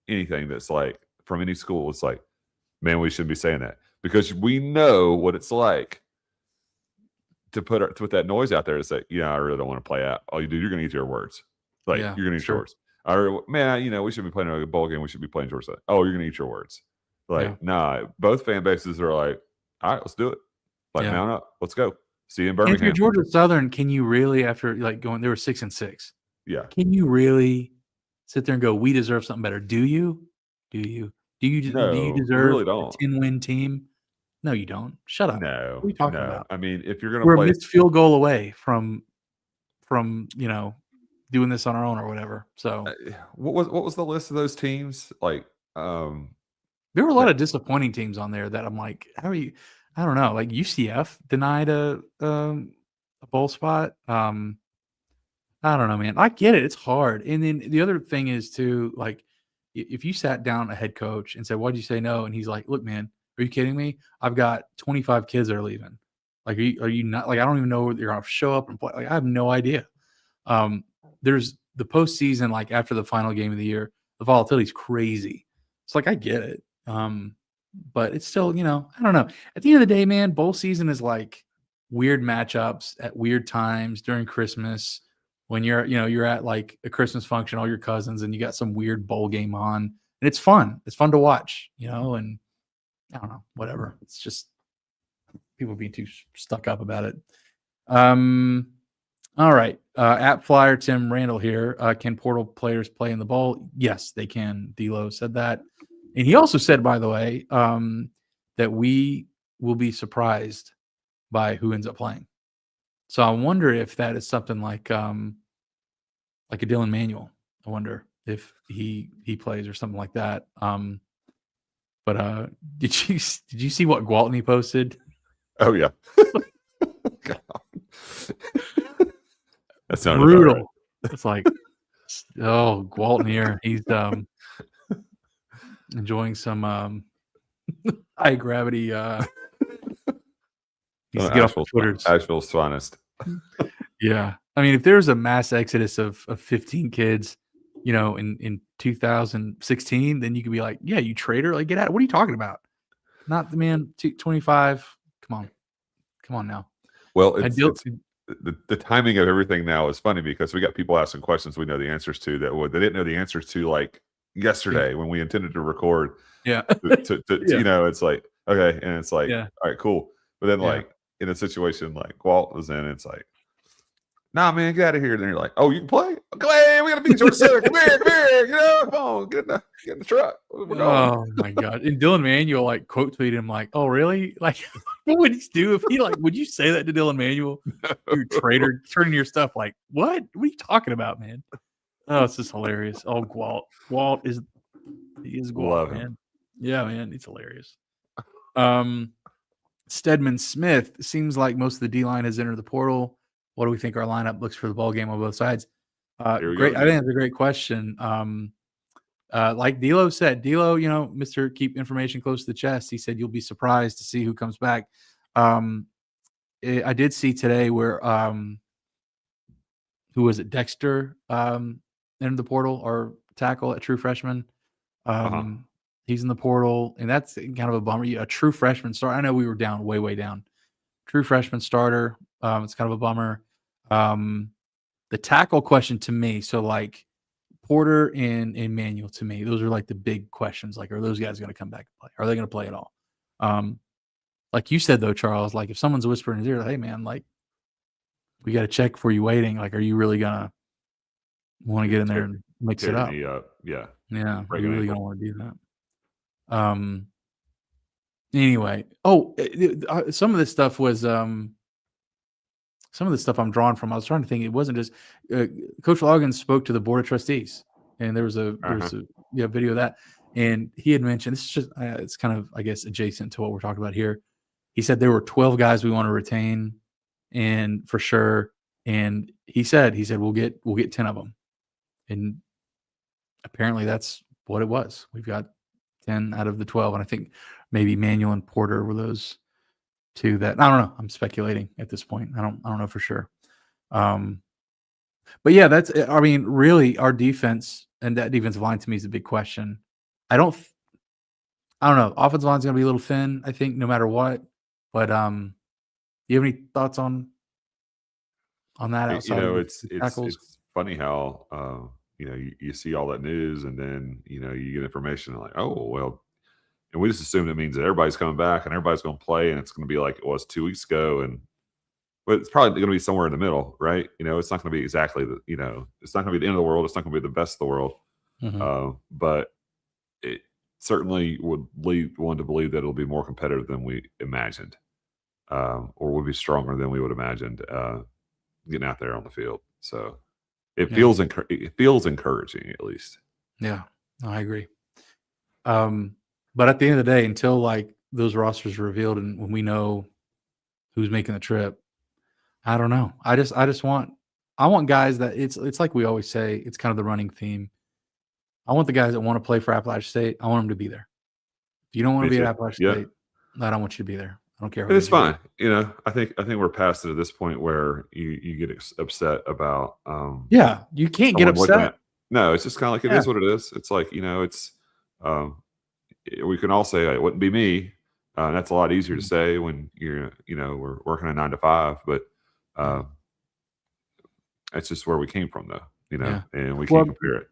anything that's like from any school. It's like, man, we shouldn't be saying that because we know what it's like to put that noise out there to say, I really don't want to play out. All you do, you're going to eat your words. Like, Yeah, you're going to eat your sure. words. Man, we should be playing a bowl game. We should be playing Georgia Southern. Oh, you're going to eat your words. Like, Yeah, nah, both fan bases are like, all right, let's do it. Like, yeah. mount up. Let's go. See you in And if you're Birmingham. Georgia Southern, can you really, after like going, there were 6-6, Yeah. can you really sit there and go, we deserve something better? Do you? Do you? Do you No, you deserve really a don't. 10-win team? No, you don't. Shut up. What No, are you talking no. about? I mean, if you're going to We're a play, missed field goal away from doing this on our own or whatever. So what was the list of those teams? Like, there were a lot that of disappointing teams on there that I'm like, how are you? I don't know. Like UCF denied a bowl spot. I don't know, man. I get it. It's hard. And then the other thing is too, like if you sat down a head coach and said, "Why'd you say no?" and he's like, "Look, man, are you kidding me? I've got 25 kids that are leaving. Like, are you not like I don't even know whether you're gonna show up and play. Like, I have no idea." There's the postseason, like after the final game of the year, the volatility is crazy. It's like I get it. But it's still, I don't know. At the end of the day, man, bowl season is like weird matchups at weird times during Christmas when you're at like a Christmas function, all your cousins, and you got some weird bowl game on, and it's fun. It's fun to watch, and I don't know, whatever. It's just people being too stuck up about it. All right. At Flyer Tim Randall here. Can portal players play in the bowl? Yes, they can. D'Lo said that. And he also said, by the way, that we will be surprised by who ends up playing. So I wonder if that is something like a Dylan Manuel. I wonder if he plays or something like that. But did you see what Gwaltney posted? Oh yeah. That's brutal. Right. It's like, oh, Gwaltney, he's enjoying some high gravity. He's get off Twitter's Asheville's finest. Yeah, I mean, if there's a mass exodus of 15 kids, in 2016, then you could be like, yeah, you traitor, like get out. What are you talking about? Not the man 25. Come on now. Well, the timing of everything now is funny because we got people asking questions we know the answers to that they didn't know the answers to like yesterday when we intended to record. Yeah. It's like, okay. And it's like, all right, cool. But then like in a situation like Walt was in, it's like, nah, man, get out of here. And then you're like, oh, you can play? Hey, we got to beat Georgia Southern. Come here. Come on, get in the truck. Oh my God. And Dylan Manuel like quote tweeted him like, oh, really? Like, what would he do if he would you say that to Dylan Manuel? You traitor, turning your stuff like, what? What are you talking about, man? Oh, it's just hilarious. Oh, Walt is Gwalt, man. Yeah, man, it's hilarious. Stedman Smith, seems like most of the D-line has entered the portal. What do we think our lineup looks for the ball game on both sides? Great. I think that's a great question. Like D'Lo said, Mr. Keep information close to the chest. He said you'll be surprised to see who comes back. I did see today where who was it? Dexter entered the portal, or tackle at true freshman. He's in the portal, and that's kind of a bummer. A true freshman starter. I know we were down, way down. True freshman starter. It's kind of a bummer. The tackle question to me, so like Porter and Manuel, to me, those are like the big questions. Like, are those guys going to come back and play? Are they going to play at all? Like you said though, Charles, like if someone's whispering in his ear, hey man, like we got to check before you waiting. Like, are you really gonna want to get in there and mix it up? Yeah. Are you really gonna want to do that? Anyway, some of this stuff was some of the stuff I'm drawn from. I was trying to think. It wasn't just Coach Loggins spoke to the board of trustees, and there was a video of that, and he had mentioned this is just it's kind of, I guess, adjacent to what we're talking about here. He said there were 12 guys we want to retain, and for sure. And he said we'll get 10 of them, and apparently that's what it was. We've got 10 out of the 12, and I think maybe Manuel and Porter were those two that I don't know. I'm speculating at this point. I don't know for sure. But yeah, really our defense, and that defensive line to me is a big question. I don't know. Offensive line's going to be a little thin, I think, no matter what. But do you have any thoughts on that outside of it's funny how you see all that news, and then you get information like, oh well, and we just assume it means that everybody's coming back and everybody's going to play, and it's going to be like it was 2 weeks ago, but it's probably going to be somewhere in the middle, right? It's not going to be exactly it's not going to be the end of the world. It's not going to be the best of the world, but it certainly would lead one to believe that it'll be more competitive than we imagined, or would be stronger than we would imagined getting out there on the field. So it feels encouraging, at least. Yeah, no, I agree. But at the end of the day, until like those rosters are revealed and when we know who's making the trip, I don't know. I want guys that it's like we always say, it's kind of the running theme. I want the guys that want to play for Appalachian State. I want them to be there. If you don't want Me to be too. at Appalachian Yeah. State, I don't want you to be there. I don't care. And it's fine. I think we're past it at this point where you get upset about Yeah, you can't get someone looking upset. at. No, it's just kind of like it is what it is. It's like it's we can all say it wouldn't be me. That's a lot easier to say when we're working a 9 to 5, but that's just where we came from, though. And we can't compare it.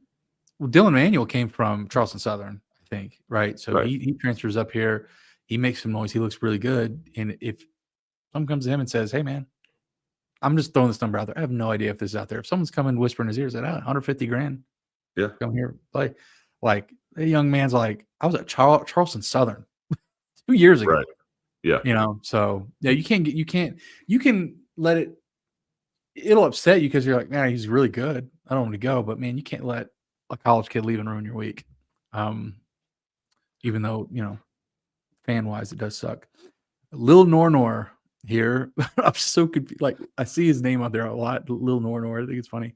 Well, Dylan Manuel came from Charleston Southern, I think, right? So Right. he transfers up here. He makes some noise. He looks really good. And if someone comes to him and says, "Hey, man, I'm just throwing this number out there. I have no idea if this is out there." If someone's coming whispering in his ear, said, $150,000. Yeah. Come here, play. Like the young man's like, I was at Charleston Southern 2 years ago. Right. Yeah. So yeah, you can let it'll upset you because you're like, man, he's really good. I don't want to go, but man, you can't let a college kid leave and ruin your week. Even though, fan wise, it does suck. Lil Nornor here. I'm so confused. Like, I see his name out there a lot. Lil Nornor. I think it's funny.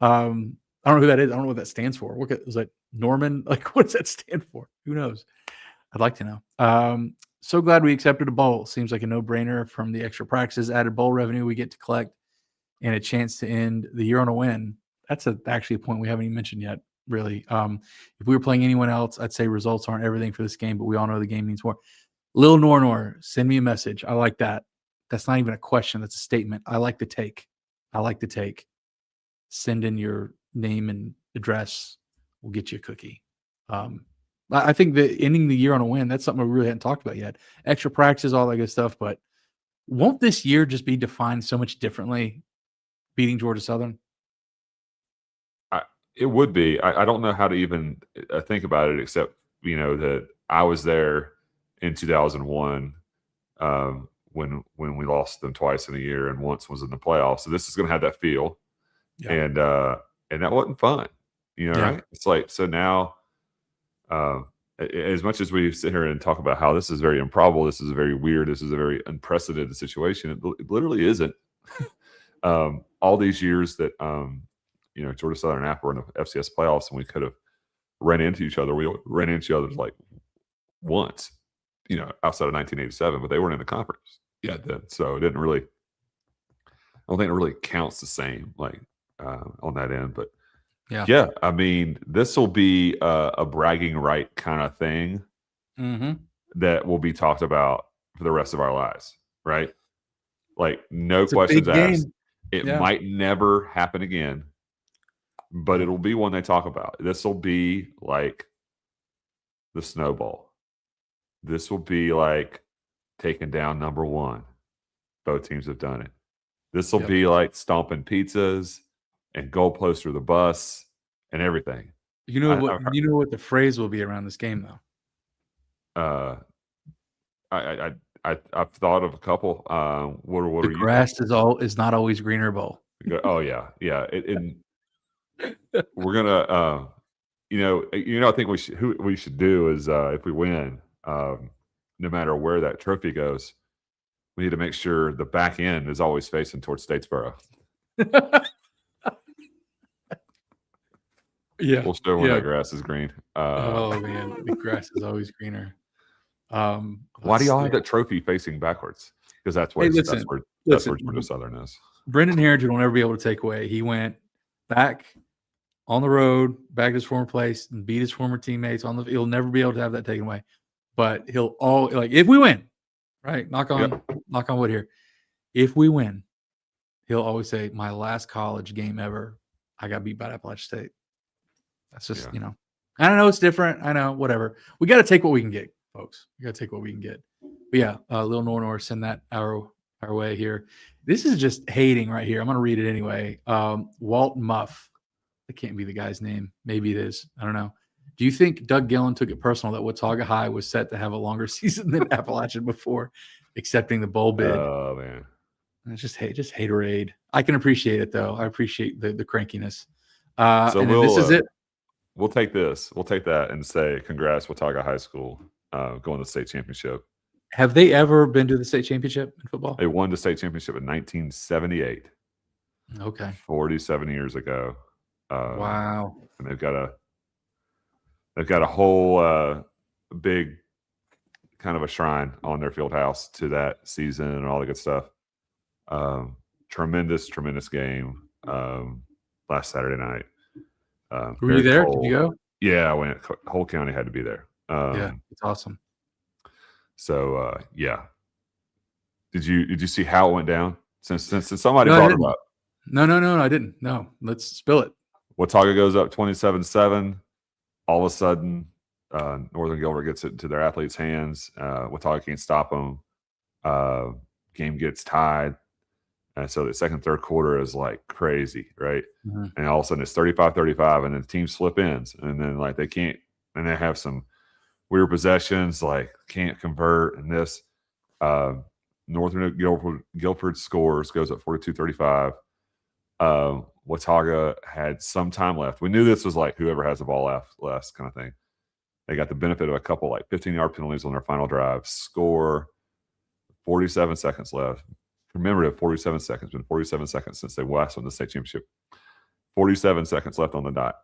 I don't know who that is. I don't know what that stands for. Is that Norman? Like, what does that stand for? Who knows? I'd like to know. So glad we accepted a bowl. Seems like a no-brainer from the extra practices, added bowl revenue we get to collect, and a chance to end the year on a win. That's actually a point we haven't even mentioned yet, really. If we were playing anyone else, I'd say results aren't everything for this game, but we all know the game means more. Lil Nornor, send me a message. I like that. That's not even a question. That's a statement. I like the take. Send in your name and address. We'll get you a cookie. I think that ending the year on a win, that's something we really hadn't talked about yet. Extra practices, all that good stuff. But won't this year just be defined so much differently, beating Georgia Southern? It would be. I don't know how to even think about it, except that I was there in 2001 when we lost them twice in a year, and once was in the playoffs. So this is going to have that feel, and that wasn't fun. Right? It's like, so now, as much as we sit here and talk about how this is very improbable, this is very weird, this is a very unprecedented situation, it literally isn't. All these years that Georgia Southern and App were in the FCS playoffs, and we could have ran into each other. We ran into each other like once, outside of 1987, but they weren't in the conference yet then. So it didn't really, I don't think it really counts the same, like on that end. But yeah, I mean, this will be a bragging right kind of thing that will be talked about for the rest of our lives, right? Like, no questions asked. It might never happen again, but it'll be one they talk about. This will be like the snowball. This will be like taking down number one. Both teams have done it. This will be like stomping pizzas and goalposts through the bus and everything. You know what the phrase will be around this game, though. I've thought of a couple. What the are grass is not always greener, Bo. Oh yeah. We're gonna, I think we should do is if we win, no matter where that trophy goes, we need to make sure the back end is always facing towards Statesboro. Yeah, we'll show when that grass is green. Oh man, the grass is always greener. Why do y'all have that trophy facing backwards? Because that's where Georgia Southern is. Brendan Harrington will never be able to take away. He went back on the road, back to his former place, and beat his former teammates on the. He'll never be able to have that taken away. But he'll if we win, right? Knock on wood here. If we win, he'll always say, "My last college game ever, I got beat by Appalachian State." That's just I don't know. It's different. I know. Whatever. We got to take what we can get, folks. We got to take what we can get. But yeah, Lil Nornor, send that our way here. This is just hating right here. I'm going to read it anyway. Walt Muff. That can't be the guy's name. Maybe it is. I don't know. Do you think Doug Gillen took it personal that Watauga High was set to have a longer season than Appalachian before accepting the bowl bid? Oh man, it's just haterade. I can appreciate it though. I appreciate the crankiness. So this is it. We'll take this. We'll take that and say, congrats, Watauga High School, going to the state championship. Have they ever been to the state championship in football? They won the state championship in 1978. Okay. 47 years ago. Wow. And they've got They've got a whole big kind of a shrine on their field house to that season and all the good stuff. Tremendous game last Saturday night. Were you there? Did you go? Yeah, I went. Whole county had to be there. Yeah, it's awesome. So yeah. Did you see how it went down? Since somebody No, I brought it didn't. up. No, I didn't. No, let's spill it. Watauga goes up 27-7. All of a sudden, Northern Gilbert gets it into their athletes' hands. Watauga can't stop them. Game gets tied. And so the second, third quarter is like crazy, right? Mm-hmm. And all of a sudden it's 35-35, and then the team slip ins. And then like they can't, and they have some weird possessions, like can't convert. And this Northern Guilford scores, goes up 42-35. Watauga had some time left. We knew this was like whoever has the ball last kind of thing. They got the benefit of a couple like 15-yard penalties on their final drive. Score, 47 seconds left. Remember that 47 seconds. Been 47 seconds since they last won the state championship. 47 seconds left on the dot.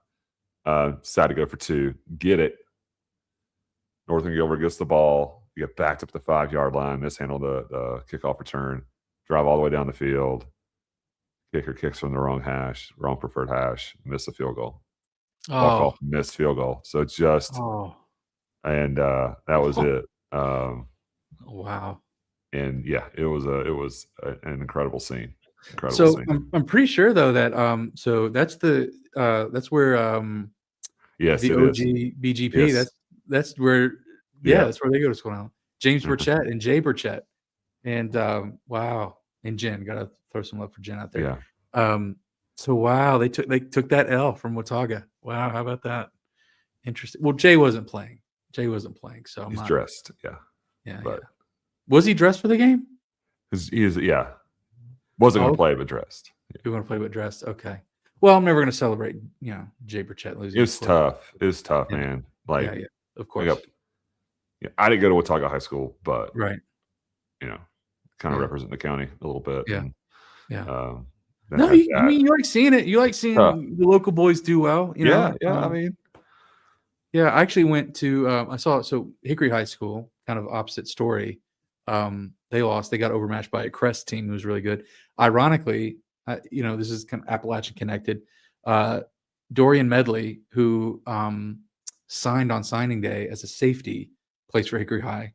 Decide to go for two. Get it. Northern Gilbert gets the ball. You get backed up the 5-yard line. Mishandle the kickoff return. Drive all the way down the field. Kicker kicks from the wrong preferred hash. Miss a field goal. Walk off, missed field goal. So just, and that was it. Wow. And yeah, it was an incredible scene. I'm pretty sure though that so that's where yes, the OG BGP. Yes. That's where that's where they go to school now. James Burchett and Jay Burchett, and wow, and Jen, gotta throw some love for Jen out there. Yeah. So wow, they took that L from Watauga. Wow, how about that? Interesting. Well, Jay wasn't playing, so he's dressed. Yeah. But was he dressed for the game? He's wasn't going to play, but dressed. You want to play, but dressed? Okay. Well, I'm never going to celebrate, Jay Burchett losing. It's tough. It's tough, man. Like, yeah, of course. I didn't go to Watauga High School, but right, kind of represent the county a little bit. Yeah, and, no, I mean, you like seeing it. You like seeing the local boys do well. Yeah. I mean, yeah. I actually went to. I saw Hickory High School, kind of opposite story. They lost. They got overmatched by a Crest team who was really good. Ironically, this is kind of Appalachian connected. Dorian Medley, who signed on signing day as a safety, plays for Hickory High,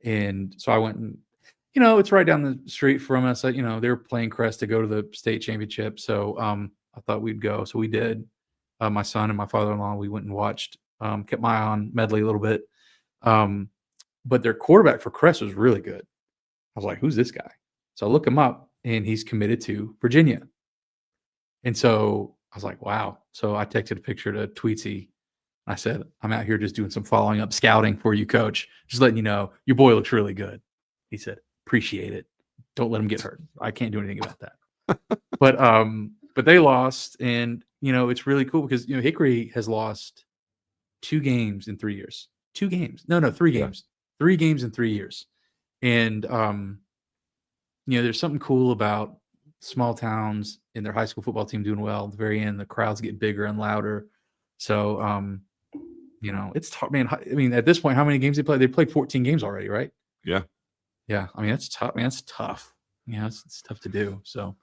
and so I went and it's right down the street from us. They were playing Crest to go to the state championship, so I thought we'd go. So we did. My son and my father-in-law, we went and watched. Kept my eye on Medley a little bit. But their quarterback for Crest was really good. I was like, who's this guy? So I look him up, and he's committed to Virginia. And so I was like, wow. So I texted a picture to Tweetsy. I said, I'm out here just doing some following up scouting for you, coach. Just letting you know, your boy looks really good. He said, appreciate it. Don't let him get hurt. I can't do anything about that. But they lost, and it's really cool because Hickory has lost 2 games in 3 years. 2 games. No, 3 games. 3 games in 3 years. And there's something cool about small towns and their high school football team doing well. At the very end, the crowds get bigger and louder. So it's tough, man. I mean, at this point, how many games they played? They played 14 games already, right? Yeah. Yeah. I mean, that's tough, man. It's tough. Yeah, it's tough to do. So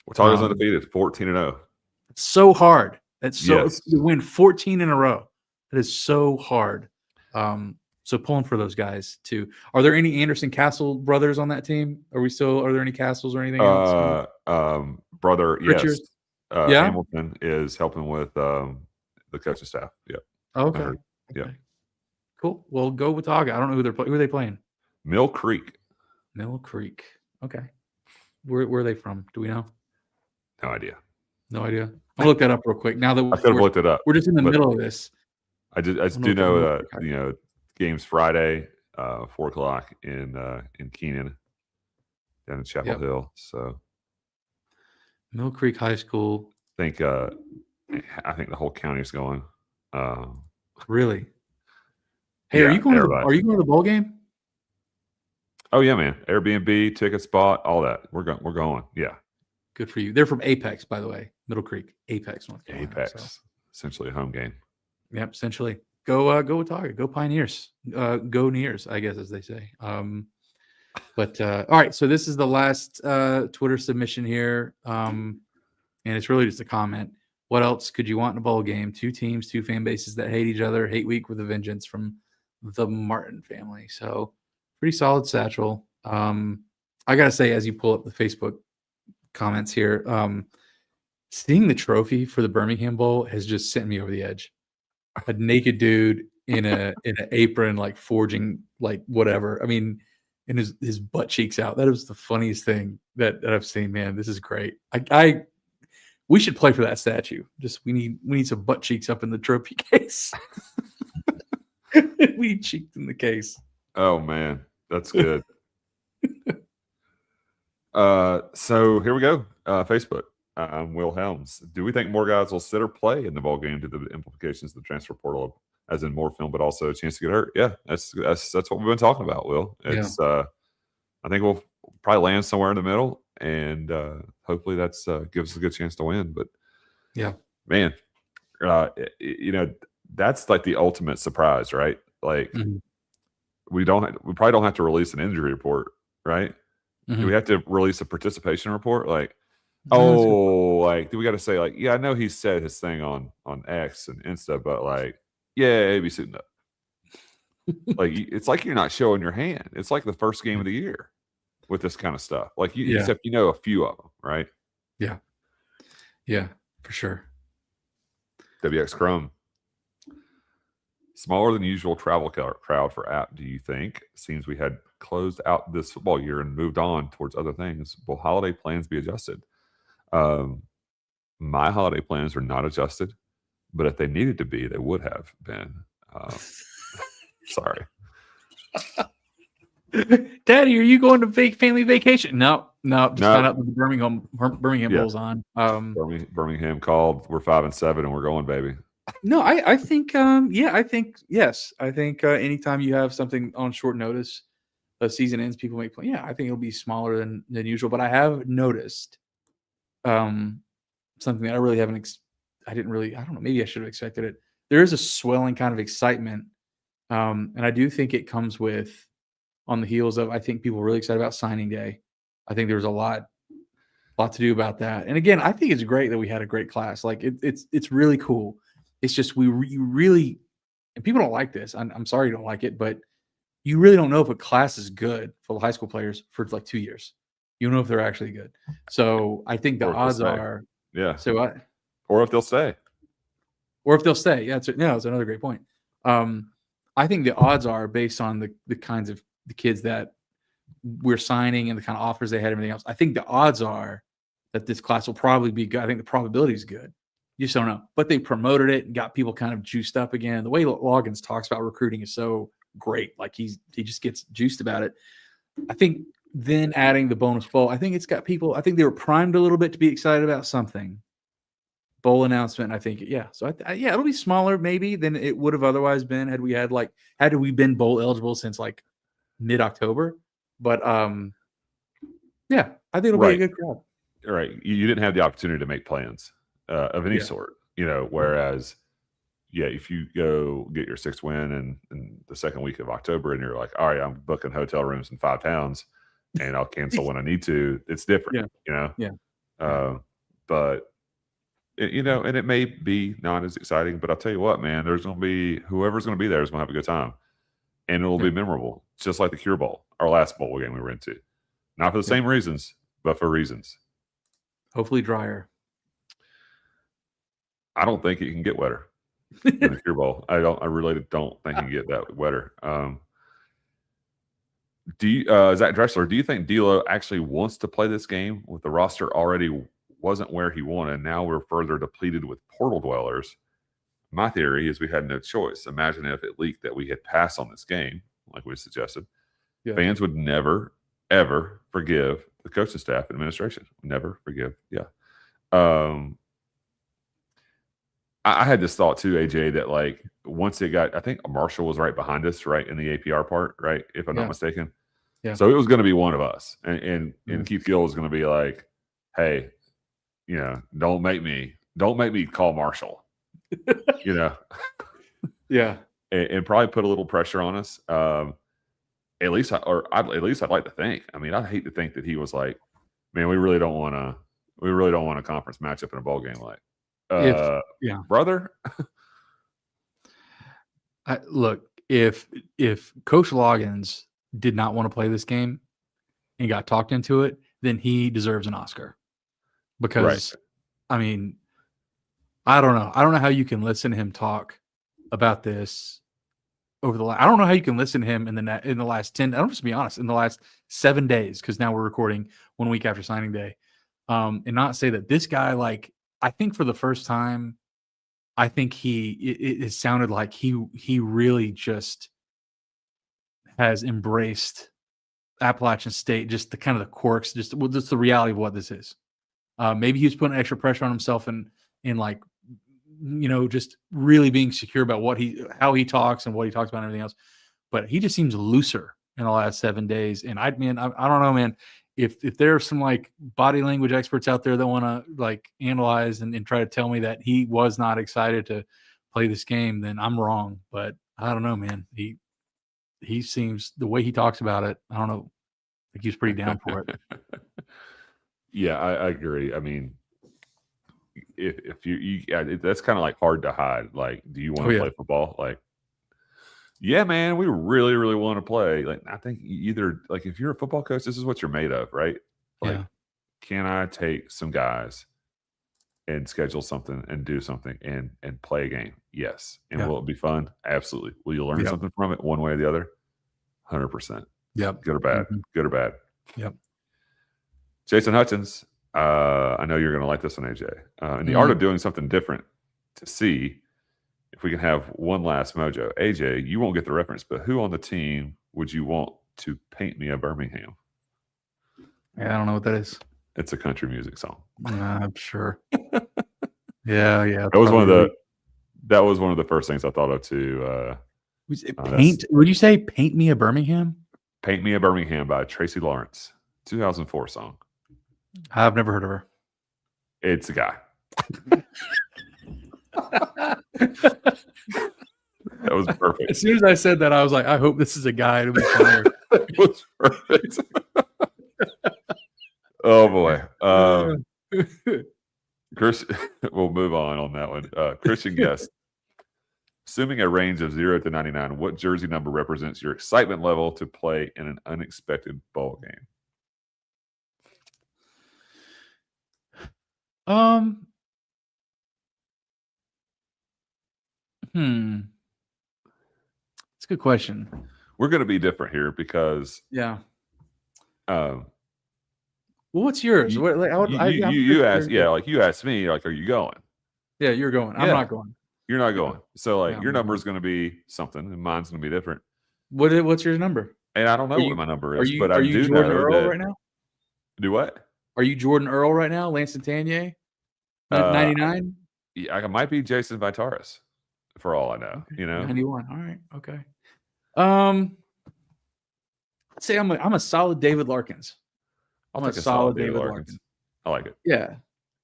Watauga's undefeated, 14-0. It's so hard. It's so Yes. to win 14 in a row. It is so hard. So pulling for those guys too. Are there any Anderson Castle brothers on that team? Are there any Castles or anything else? Brother, Richards? yes. Yeah? Hamilton is helping with the coaching staff. Yep. Okay. Yeah. Cool. Well, go Watauga. I don't know who are they playing. Mill Creek. Mill Creek. Okay. Where are they from? Do we know? No idea. No idea. I'll look that up real quick. Now that I could have looked it up. We're just in the middle of this. I just do know games Friday, 4:00 in Keenan, down in Chapel Hill. So Mill Creek High School. I think the whole county's going. Really? Hey, are you going to the bowl game? Oh yeah, man! Airbnb, tickets bought, all that. We're going. Yeah. Good for you. They're from Apex, by the way. Middle Creek, Apex, North Carolina. Apex, essentially a home game. Yep, essentially. Go Watauga. Go Pioneers. Go Nears, I guess, as they say. But all right, so this is the last Twitter submission here, and it's really just a comment. What else could you want in a bowl game? 2 teams, 2 fan bases that hate each other, hate week with a vengeance, from the Martin family. So pretty solid satchel. I gotta say, as you pull up the Facebook comments here, seeing the trophy for the Birmingham Bowl has just sent me over the edge. A naked dude in an apron, like forging, like whatever. I mean, and his butt cheeks out. That was the funniest thing that I've seen. Man, this is great. We should play for that statue. Just we need some butt cheeks up in the trophy case. We need cheeks in the case. Oh man, that's good. So here we go. Facebook. Will Helms. Do we think more guys will sit or play in the ball game due to the implications of the transfer portal, as in more film, but also a chance to get hurt? Yeah, that's what we've been talking about, Will. It's I think we'll probably land somewhere in the middle, and hopefully that's gives us a good chance to win. But yeah, man, that's like the ultimate surprise, right? Like we probably don't have to release an injury report, right? Do we have to release a participation report? Like, like, do we got to say, like, yeah, I know he said his thing on X and Insta, but like, yeah, be suiting up. Like, it's like you're not showing your hand. It's like the first game of the year with this kind of stuff. Like, except a few of them, right? Yeah, for sure. WX Chrome. Smaller than usual travel crowd for App, do you think? Seems we had closed out this football year and moved on towards other things. Will holiday plans be adjusted? My holiday plans were not adjusted, but if they needed to be, they would have been. Sorry. Daddy, are you going to family vacation? No. Just found out that the Birmingham Bowl's on. Birmingham called. We're 5-7, and we're going, baby. No, I think I think yes. I think anytime you have something on short notice, the season ends, people make plans. Yeah, I think it'll be smaller than usual. But I have noticed something that I really haven't. I don't know. Maybe I should have expected it. There is a swelling kind of excitement, and I do think it comes with on the heels of, I think people are really excited about signing day. I think there was a lot to do about that. And again, I think it's great that we had a great class. Like it's really cool. It's just you really, and people don't like this. I'm sorry you don't like it, but you really don't know if a class is good for the high school players for like 2 years. You don't know if they're actually good. So I think the odds are, So what? Or if they'll stay. Yeah, it's another great point. I think the odds are, based on the kinds of the kids that we're signing and the kind of offers they had, everything else. I think the odds are that this class will probably be good. I think the probability is good. You just don't know. But they promoted it and got people kind of juiced up again. The way Loggins talks about recruiting is so great. Like he just gets juiced about it. I think then adding the bonus bowl, I think it's got people. I think they were primed a little bit to be excited about something. Bowl announcement, I think, yeah. So it'll be smaller maybe than it would have otherwise been had we been bowl eligible since like mid-October. But yeah, I think it'll be a good crowd. Right. You didn't have the opportunity to make plans of any sort, whereas, if you go get your 6th win in the second week of October and you're like, all right, I'm booking hotel rooms in 5 towns and I'll cancel when I need to, it's different, but, and it may be not as exciting, but I'll tell you what, man, there's going to be whoever's going to be there is going to have a good time. And it'll be memorable, just like the Cure Bowl, our last bowl game we were into. Not for the same reasons, but for reasons. Hopefully drier. I don't think it can get wetter than the Cure Bowl. I really don't think it can get that wetter. Zach Drexler, do you think D'Lo actually wants to play this game with the roster already wasn't where he wanted? Now we're further depleted with portal dwellers. My theory is we had no choice. Imagine if it leaked that we had passed on this game, like we suggested. Yeah. Fans would never, ever forgive the coaching staff and administration. Never forgive. Yeah. I had this thought too, AJ, that like once it got, I think Marshall was right behind us, right, in the APR part, right, if I'm not mistaken. Yeah. So it was going to be one of us. And Keith Gill was going to be like, hey, don't make me call Marshall. Yeah. and probably put a little pressure on us. At least I'd like to think. I mean, I'd hate to think that he was like, man, we really don't want a conference matchup in a bowl game. Like, brother. Look, if Coach Loggins did not want to play this game and got talked into it, then he deserves an Oscar. Because, I mean, I don't know. I don't know how you can listen to him talk about this I don't know how you can listen to him in the last 10. I'm just be honest, in the last 7 days, because now we're recording 1 week after signing day, and not say that this guy, like, I think for the first time, I think it sounded like he really just has embraced Appalachian State, just the kind of the quirks, just the reality of what this is. Maybe he was putting extra pressure on himself and like, just really being secure about how he talks and what he talks about and everything else. But he just seems looser in the last 7 days. And I don't know, man, if there are some like body language experts out there that want to like analyze and try to tell me that he was not excited to play this game, then I'm wrong. But I don't know, man. He seems, the way he talks about it, I don't know, like he's pretty down for it. Yeah, I agree. I mean, if that's kind of like hard to hide. Like, do you want to play football? Like, yeah, man, we really, really want to play. Like, I think either, like, if you're a football coach, this is what you're made of, right? Like, can I take some guys and schedule something and do something and play a game? Yes. And will it be fun? Absolutely. Will you learn something from it one way or the other? 100%. Yep. Good or bad. Mm-hmm. Good or bad. Yep. Jason Hutchins, I know you're going to like this one, AJ. In the art of doing something different, to see if we can have one last mojo. AJ, you won't get the reference, but who on the team would you want to paint me a Birmingham? Yeah, I don't know what that is. It's a country music song. I'm sure. Yeah. That was one of the first things I thought of too. Would you say "Paint Me a Birmingham"? "Paint Me a Birmingham" by Tracy Lawrence, 2004 song. I've never heard of her. It's a guy. That was perfect. As soon as I said that, I was like, I hope this is a guy. It'll be fire. It was perfect. Oh boy. Chris, we'll move on that one. Christian Guest. Assuming a range of 0 to 99, what jersey number represents your excitement level to play in an unexpected bowl game? It's a good question. We're going to be different here because well, what's yours? You asked me, like, are you going? Yeah, you're going. I'm not going. You're not going. So, like, your number is going to be something, and mine's going to be different. What's your number? And I don't know what my number is, but are I you do Jordan know Earl that. Right now? Do what? Are you Jordan Earl right now? Langston Tanier? 99? Yeah, I might be Jason Vitaris, for all I know. Okay. 91. All right. Okay. I'd say I'm a solid David Larkins. I'm a solid David Larkins. I like it. Yeah.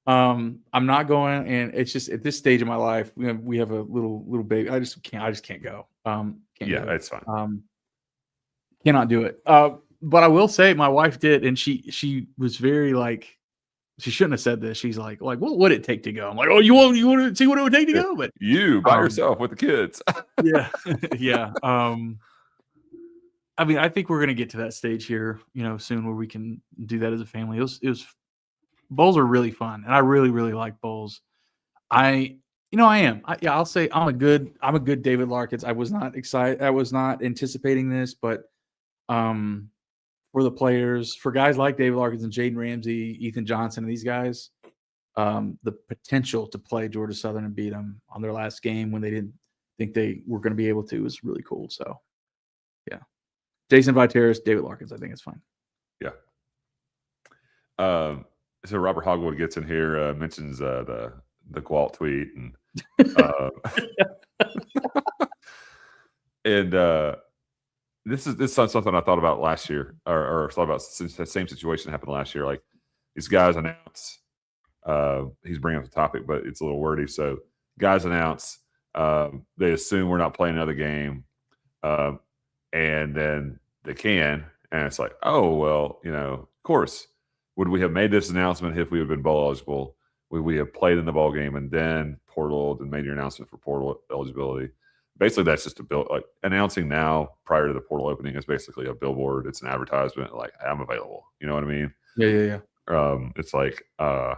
I'm not going, and it's just at this stage of my life, we have a little baby. I just can't go. It's fine. Cannot do it. But I will say my wife did, and she was very like, she shouldn't have said this. She's like, what would it take to go? I'm like, oh, you want to see what it would take to go? But you by yourself with the kids. Yeah. I mean, I think we're gonna get to that stage here, soon, where we can do that as a family. It was bowls are really fun, and I really, really like bowls. I am. I'll say I'm a good David Larkins. I was not excited. I was not anticipating this, but for the players, for guys like David Larkins and Jaden Ramsey, Ethan Johnson, and these guys, the potential to play Georgia Southern and beat them on their last game when they didn't think they were going to be able to is really cool. So, yeah. Jason Vitaris, David Larkins, I think it's fine. Yeah. So Robert Hogwood gets in here, mentions the Gwalt tweet, and and this is something I thought about last year, or thought about since the same situation happened last year. Like, these guys announce, he's bringing up the topic, but it's a little wordy. So guys announce They assume we're not playing another game, and then they can, and it's like, oh well, of course, would we have made this announcement if we had been bowl eligible? Would we have played in the bowl game and then portaled and made your announcement for portal eligibility? Basically, that's just a bill. Like announcing now prior to the portal opening is basically a billboard. It's an advertisement. Like I'm available. You know what I mean? Yeah. It's like, but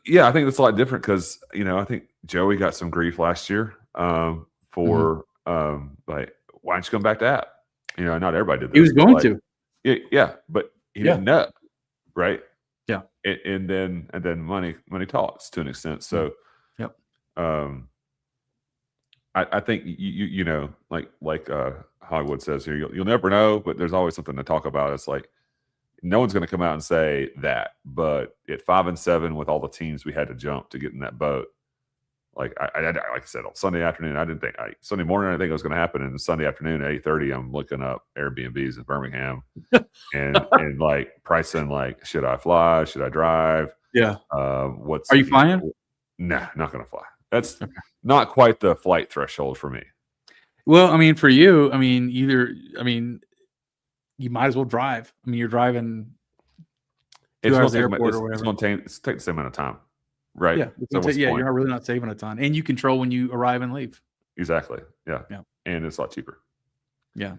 yeah, I think that's a lot different because I think Joey got some grief last year for like, why don't you come back to app? Not everybody did this. He was going to. Yeah, but he didn't know, right? Yeah, and then money talks to an extent. So, yep. I think like Hollywood says here, you'll never know, but there's always something to talk about. It's like no one's going to come out and say that, but at 5-7 with all the teams we had to jump to get in that boat, like I said on Sunday afternoon, I didn't think Sunday morning I didn't think it was going to happen, and Sunday afternoon at 8:30 I'm looking up Airbnbs in Birmingham and like pricing like, should I fly? Should I drive? Yeah. Are you flying? Nah, not going to fly. That's not quite the flight threshold for me. Well, I mean, for you, you might as well drive. I mean, you're driving 2 hours to the airport or whatever. It's going to take the same amount of time, right? Yeah, you're not really not saving a ton, and you control when you arrive and leave. Exactly. Yeah. And it's a lot cheaper. Yeah.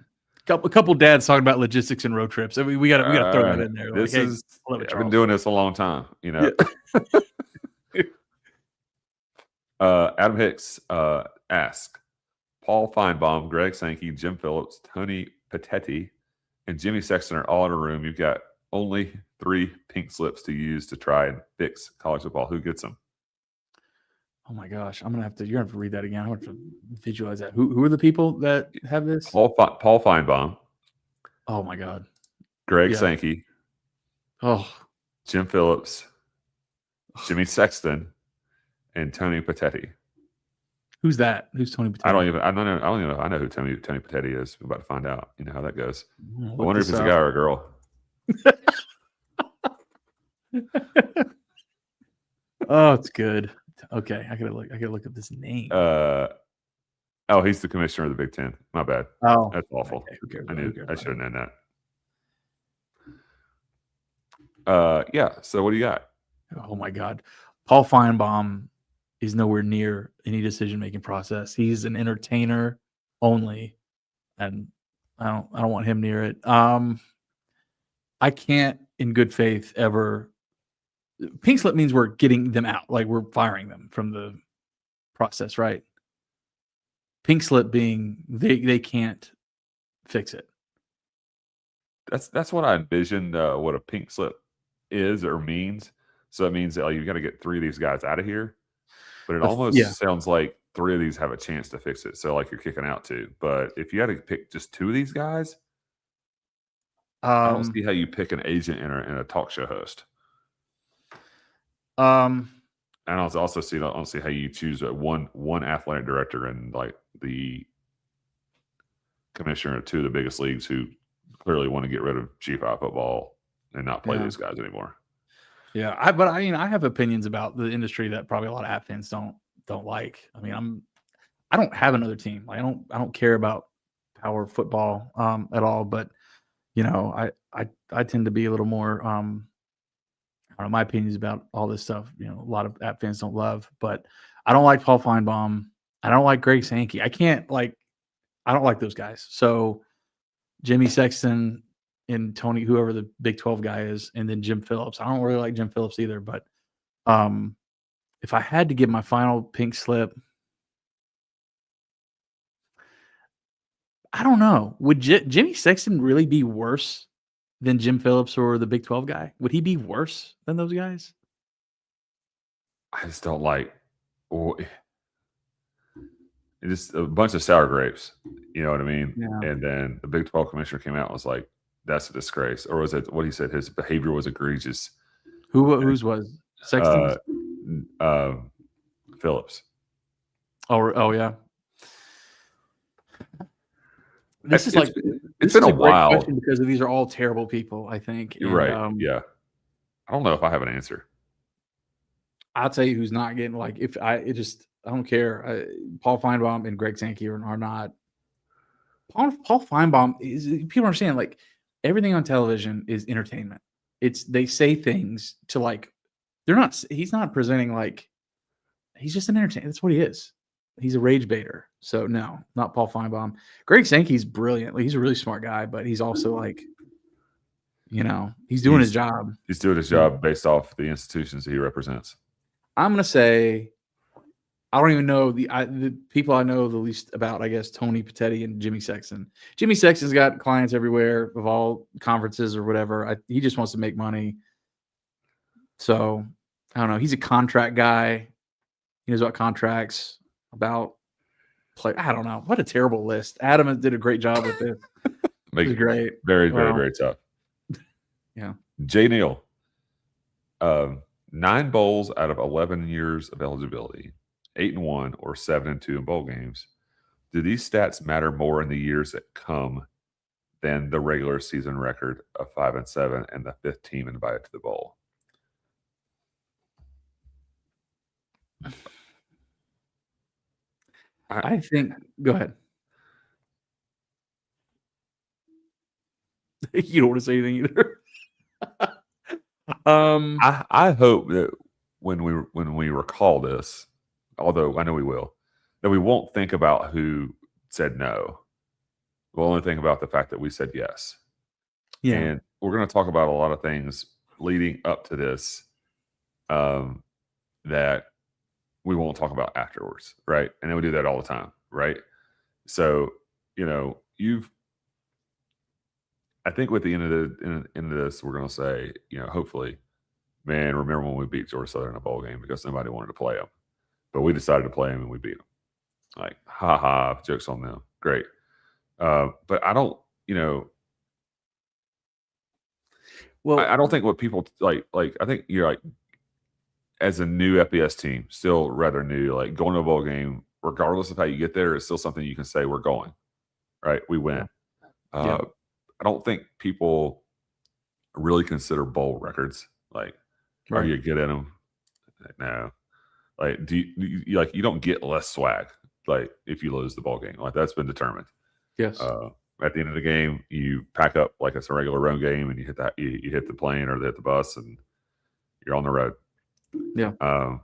A couple dads talking about logistics and road trips. I mean, we got to throw that in there. I've been doing this a long time. Adam Hicks asked Paul Feinbaum, Greg Sankey, Jim Phillips, Tony Patetti, and Jimmy Sexton are all in a room. You've got only 3 pink slips to use to try and fix college football. Who gets them? Oh my gosh, you're gonna have to read that again. I'm gonna have to visualize that. Who are the people that have this? Paul Feinbaum. Oh my God. Greg Sankey. Oh. Jim Phillips. Jimmy Sexton. And Tony Patetti. Who's that? Who's Tony Patetti? I don't even know if I know who Tony Patetti is. We're about to find out. You know how that goes. I wonder if it's a guy or a girl. Oh, it's good. Okay, I gotta look at this name. He's the commissioner of the Big Ten. My bad. Oh, that's awful. Okay, I should have known that. Yeah. So what do you got? Oh my God, Paul Feinbaum is nowhere near any decision-making process. He's an entertainer only, and I don't want him near it. I can't, in good faith, ever. Pink slip means we're getting them out, like we're firing them from the process, right? Pink slip being they can't fix it. That's what I envisioned. What a pink slip is or means. So it means that you got to get 3 of these guys out of here. But it almost sounds like 3 of these have a chance to fix it. So like you're kicking out 2. But if you had to pick just 2 of these guys, I don't see how you pick an agent and a talk show host. And I don't see how you choose one athletic director and like the commissioner of 2 of the biggest leagues who clearly want to get rid of G5 football and not play these guys anymore. Yeah, I have opinions about the industry that probably a lot of app fans don't like. I mean, I don't have another team. Like, I don't care about power football at all. But I tend to be a little more. I don't know, my opinions about all this stuff. A lot of app fans don't love, but I don't like Paul Feinbaum. I don't like Greg Sankey. I don't like those guys. So Jimmy Sexton and Tony, whoever the Big 12 guy is, and then Jim Phillips. I don't really like Jim Phillips either, but if I had to give my final pink slip, I don't know. Would Jimmy Sexton really be worse than Jim Phillips or the Big 12 guy? Would he be worse than those guys? I just don't like. It's just a bunch of sour grapes. You know what I mean? Yeah. And then the Big 12 commissioner came out and was like, that's a disgrace. Or was it what he said? His behavior was egregious. Whose was? Sexton's? Phillips. Oh yeah. It's been a while because these are all terrible people, I think. You're right. Yeah. I don't know if I have an answer. I'll tell you who's not getting I don't care. Paul Feinbaum and Greg Sankey are not. Paul Feinbaum is, people understand, like, everything on television is entertainment. They say things to, like, he's not presenting like, he's just an entertainer. That's what he is. He's a rage baiter. So no, not Paul Feinbaum. Greg Sankey's brilliant. Like, he's a really smart guy, but he's also like, he's doing his job. He's doing his job based off the institutions he represents. I'm gonna say, I don't even know the people I know the least about, I guess, Tony Pettetti and Jimmy Sexton. Jimmy Sexton's got clients everywhere of all conferences or whatever. He just wants to make money. So I don't know. He's a contract guy. He knows about contracts, about play. I don't know. What a terrible list. Adam did a great job with this. It was great. Very, very, very tough. Yeah. Jay Neal, 9 bowls out of 11 years of eligibility, 8-1 or 7-2 in bowl games. Do these stats matter more in the years that come than the regular season record of 5-7 and the 5th team invited to the bowl? I think. Go ahead. You don't want to say anything either. I hope that when we recall this, although I know we will, that we won't think about who said no. We'll only think about the fact that we said yes. Yeah. And we're going to talk about a lot of things leading up to this that we won't talk about afterwards, right? And then we do that all the time, right? So, I think with the end of this, we're going to say, hopefully, man, remember when we beat Georgia Southern in a bowl game because nobody wanted to play them, but we decided to play them and we beat them. Like, jokes on them. Great. But I don't, well, I don't think what people like, I think you're like, as a new FBS team, still rather new, like going to a bowl game, regardless of how you get there, is still something you can say we're going, right? We win. Yeah. I don't think people really consider bowl records. Like, are you good at them? No. Like, you don't get less swag, like, if you lose the bowl game. Like, that's been determined. Yes. At the end of the game, you pack up like it's a regular road game, and you hit that you hit the plane or hit the bus, and you're on the road. Yeah. I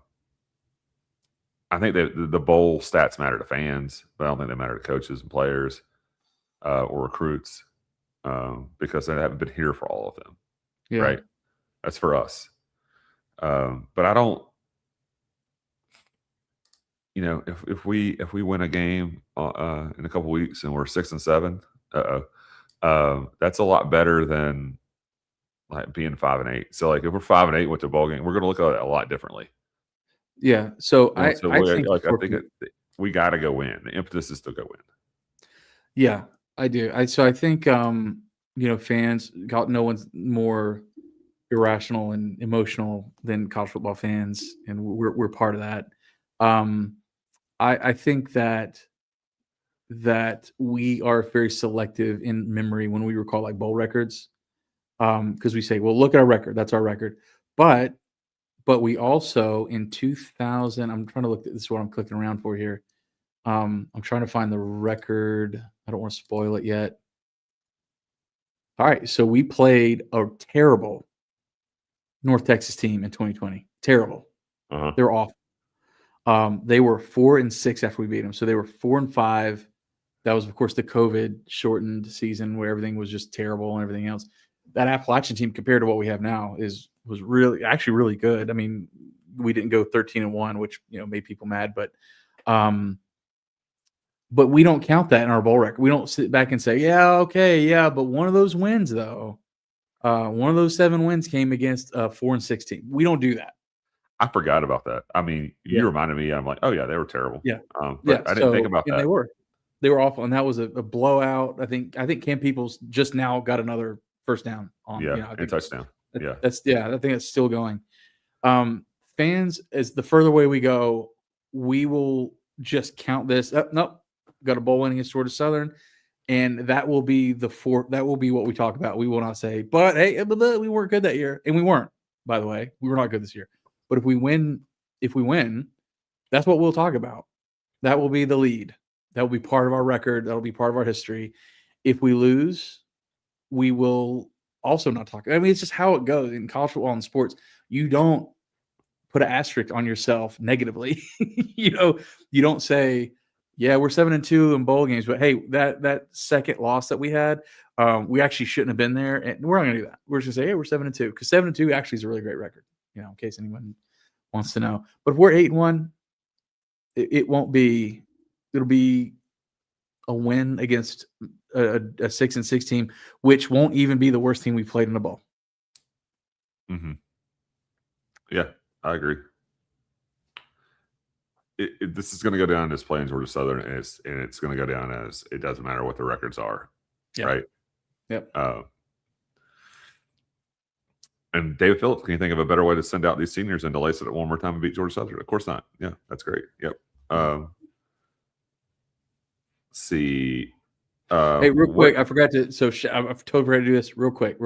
think that the bowl stats matter to fans, but I don't think they matter to coaches and players or recruits because they haven't been here for all of them. Yeah. Right? That's for us. But I don't. If we win a game in a couple weeks and we're 6-7, that's a lot better than like being 5-8. So, like, if we're 5-8 with the bowl game, we're going to look at it a lot differently. Yeah. So I think we got to go win. The impetus is to go win. Yeah, I do. I think fans, no one's more irrational and emotional than college football fans, and we're part of that. I think that we are very selective in memory when we recall like bowl records, because we say, well, look at our record. That's our record. But we also in 2000, I'm trying to look. This is what I'm clicking around for here. I'm trying to find the record. I don't want to spoil it yet. All right, so we played a terrible North Texas team in 2020. Terrible. Uh-huh. They were awful. They were 4-6 after we beat them. So they were 4-5. That was, of course, the COVID shortened season where everything was just terrible and everything else. That Appalachian team compared to what we have now was really good. I mean, we didn't go 13-1, which made people mad, but we don't count that in our bowl record. We don't sit back and say, but one of those wins though, one of those 7 wins came against a 4-6 team. We don't do that. I forgot about that. I mean, you reminded me. I'm like, oh yeah, they were terrible. Yeah, but I didn't think about that. They were awful, and that was a blowout. I think Cam Peoples just now got another first down on. And touchdown. I think it's still going. Fans, as the further away we go, we will just count this. Nope, got a bowl win against Georgia Southern, and that will be that will be what we talk about. We will not say, but hey, we weren't good that year, and we weren't. By the way, we were not good this year. But if we win, That's what we'll talk about. That will be the lead. That will be part of our record. That'll be part of our history. If we lose, we will also not talk. I mean, it's just how it goes in college football and sports. You don't put an asterisk on yourself negatively. You don't say, yeah, we're 7-2 in bowl games, but hey, that second loss that we had, we actually shouldn't have been there. And we're not gonna do that. We're just gonna say, hey, we're 7-2, because 7-2 actually is a really great record, in case anyone wants to know. But if we're 8-1, it won't be, it'll be a win against a 6-6 team, which won't even be the worst team we played in the bowl. Mm-hmm. Yeah, I agree. This is going to go down as playing Georgia Southern, and it's going to go down as it doesn't matter what the records are, right? Yep. And David Phillips, can you think of a better way to send out these seniors and to lace it one more time and beat Georgia Southern? Of course not. Yeah, that's great. Yep. Let's see. Hey, real quick, I forgot to. So I've totally forgot to do this real quick.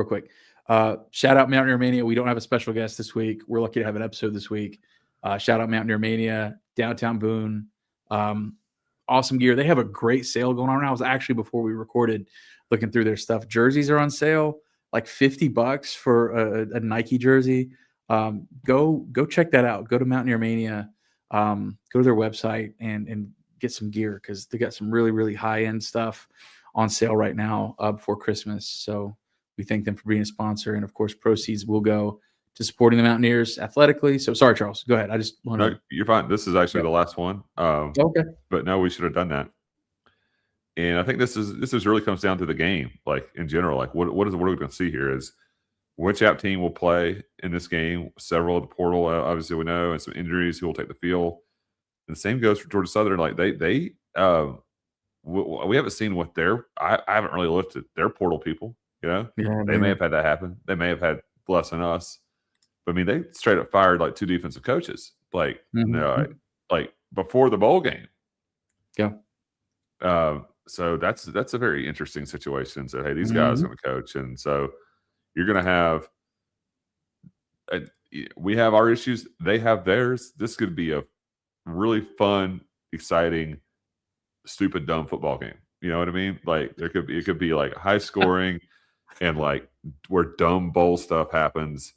Shout out Mountaineer Mania. We don't have a special guest this week. We're lucky to have an episode this week. Shout out Mountaineer Mania, downtown Boone. Awesome gear. They have a great sale going on right now. I was actually, before we recorded, looking through their stuff. Jerseys are on sale, like $50 for a Nike jersey. Go check that out. Go to Mountaineer Mania. Go to their website and get some gear, because they got some really, really high-end stuff on sale right now before Christmas. So we thank them for being a sponsor. And, of course, proceeds will go to supporting the Mountaineers athletically. So sorry, Charles. Go ahead. I just want to. No, you're fine. This is actually the last one. Okay. But no, we should have done that. And I think this really comes down to the game, like in general. Like what are we going to see here is which app team will play in this game. Several of the portal, obviously we know, and some injuries. Who will take the field? And the same goes for Georgia Southern. Like we haven't seen what I haven't really looked at their portal people. They may have had that happen. They may have had less than us. But I mean, they straight up fired like 2 defensive coaches, like like before the bowl game. Yeah. So that's a very interesting situation. So hey, these guys are going to coach, and so you're going to have. We have our issues. They have theirs. This could be a really fun, exciting, stupid, dumb football game. You know what I mean? Like it could be like high scoring, and like where dumb bowl stuff happens,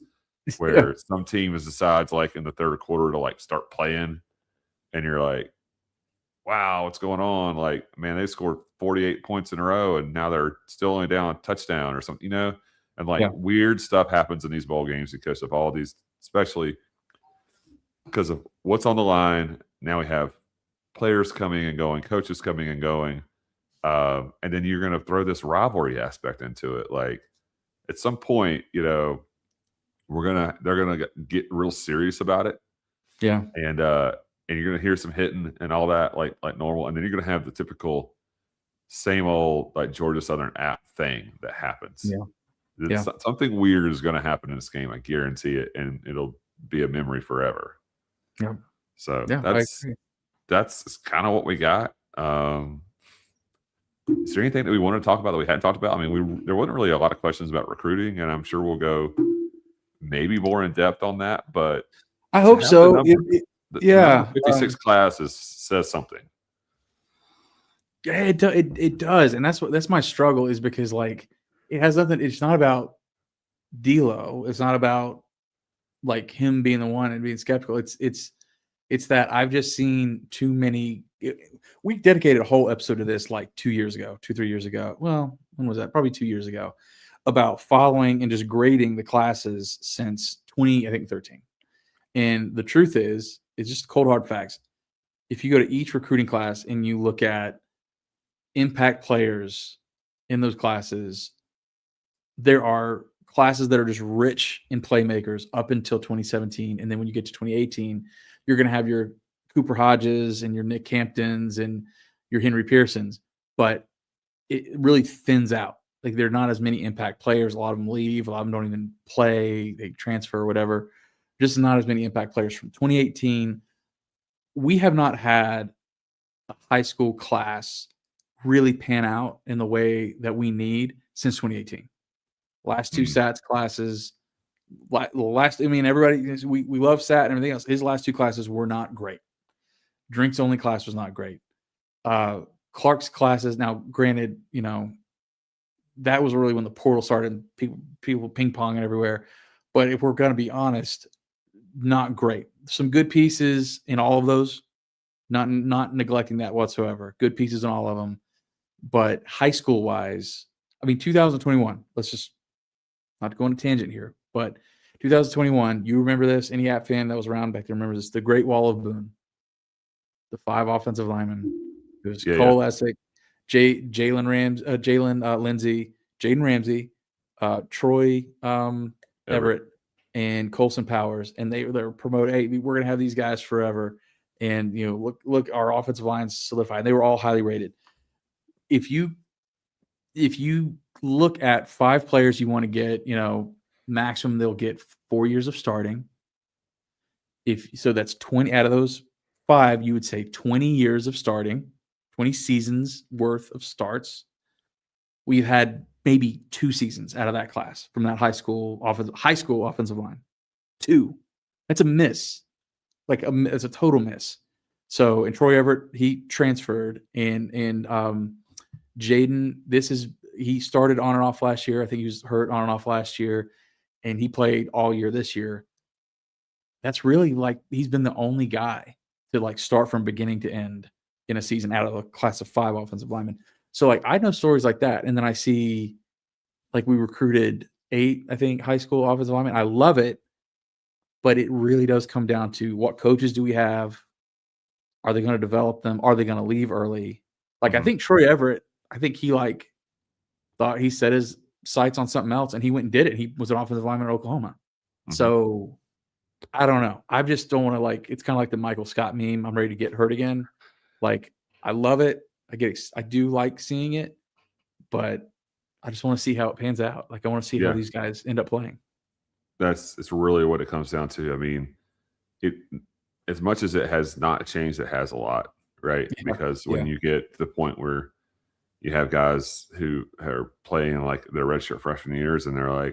where some team decides like in the third quarter to like start playing, and you're like, wow, what's going on? Like, man, they scored 48 points in a row, and now they're still only down a touchdown or something, and like weird stuff happens in these bowl games because of all these, especially because of what's on the line. Now we have players coming and going, coaches coming and going. And then you're going to throw this rivalry aspect into it. Like at some point, they're going to get real serious about it. Yeah. And you're going to hear some hitting and all that, like normal. And then you're going to have the typical same old, like Georgia Southern app thing that happens. Yeah. Something weird is going to happen in this game. I guarantee it. And it'll be a memory forever. Yeah. So that's kind of what we got. Is there anything that we want to talk about that we hadn't talked about? I mean, there wasn't really a lot of questions about recruiting, and I'm sure we'll go maybe more in depth on that. But I hope so. The 56 class says something. Yeah, it does, and that's my struggle, is because like it has nothing. It's not about D'Lo. It's not about like him being the one and being skeptical. It's that I've just seen too many. We dedicated a whole episode to this like 2 years ago, 3 years ago. Well, when was that? Probably 2 years ago, about following and just grading the classes since 2013. And the truth is, it's just cold hard facts. If you go to each recruiting class and you look at impact players in those classes, there are classes that are just rich in playmakers up until 2017. And then when you get to 2018, you're going to have your Cooper Hodges and your Nick Camptons and your Henry Pearsons, but it really thins out. Like there are not as many impact players. A lot of them leave. A lot of them don't even play. They transfer or whatever. Just not as many impact players from 2018. We have not had a high school class really pan out in the way that we need since 2018. Last two SATs classes, everybody, we love SAT and everything else. His last 2 classes were not great. Drinks only class was not great. Clark's classes, now granted, that was really when the portal started and people ping ponging everywhere. But if we're going to be honest, not great. Some good pieces in all of those, not neglecting that whatsoever. Good pieces in all of them. But high school wise, 2021, let's just not go on a tangent here, but 2021, you remember this? Any App fan that was around back then remembers this, the Great Wall of Boone. The 5 offensive linemen. It was Cole Essick, Jalen Lindsey, Jaden Ramsey, Troy Everett, and Colson Powers. And they were promoted. Hey, we're going to have these guys forever. And, look, our offensive lines solidified. They were all highly rated. If you look at 5 players you want to get, maximum they'll get 4 years of starting. So that's 20 out of those 5, you would say 20 years of starting, 20 seasons worth of starts. We've had maybe 2 seasons out of that class from that high school offensive line. 2. That's a miss. It's a total miss. So, and Troy Everett, he transferred, and Jaden, he started on and off last year. I think he was hurt on and off last year, and he played all year this year. That's really he's been the only guy to start from beginning to end in a season out of a class of 5 offensive linemen. So I know stories like that. And then I see we recruited 8, I think, high school offensive linemen. I love it, but it really does come down to what coaches do we have? Are they going to develop them? Are they going to leave early? I think Troy Everett, I think he thought he set his sights on something else and he went and did it. He was an offensive lineman in Oklahoma. Mm-hmm. So I don't know. I just don't want to it's kind of like the Michael Scott meme. I'm ready to get hurt again. I love it. I do like seeing it, but I just want to see how it pans out. I want to see how these guys end up playing. It's really what it comes down to. It, as much as it has not changed, it has a lot, right? Yeah. Because when you get to the point where you have guys who are playing their redshirt freshman years and they're I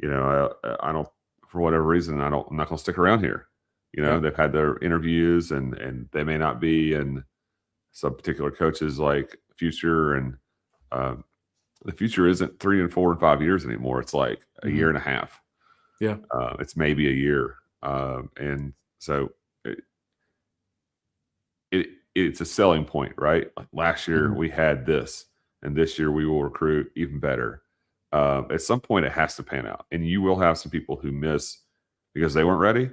don't, for whatever reason, I'm not going to stick around here. They've had their interviews and they may not be in some particular coaches future, and the future isn't 3 and 4 and 5 years anymore. It's a year and a half. Yeah. It's maybe a year. And so it's a selling point, right? Last year we had this, and this year we will recruit even better. At some point it has to pan out, and you will have some people who miss because they weren't ready,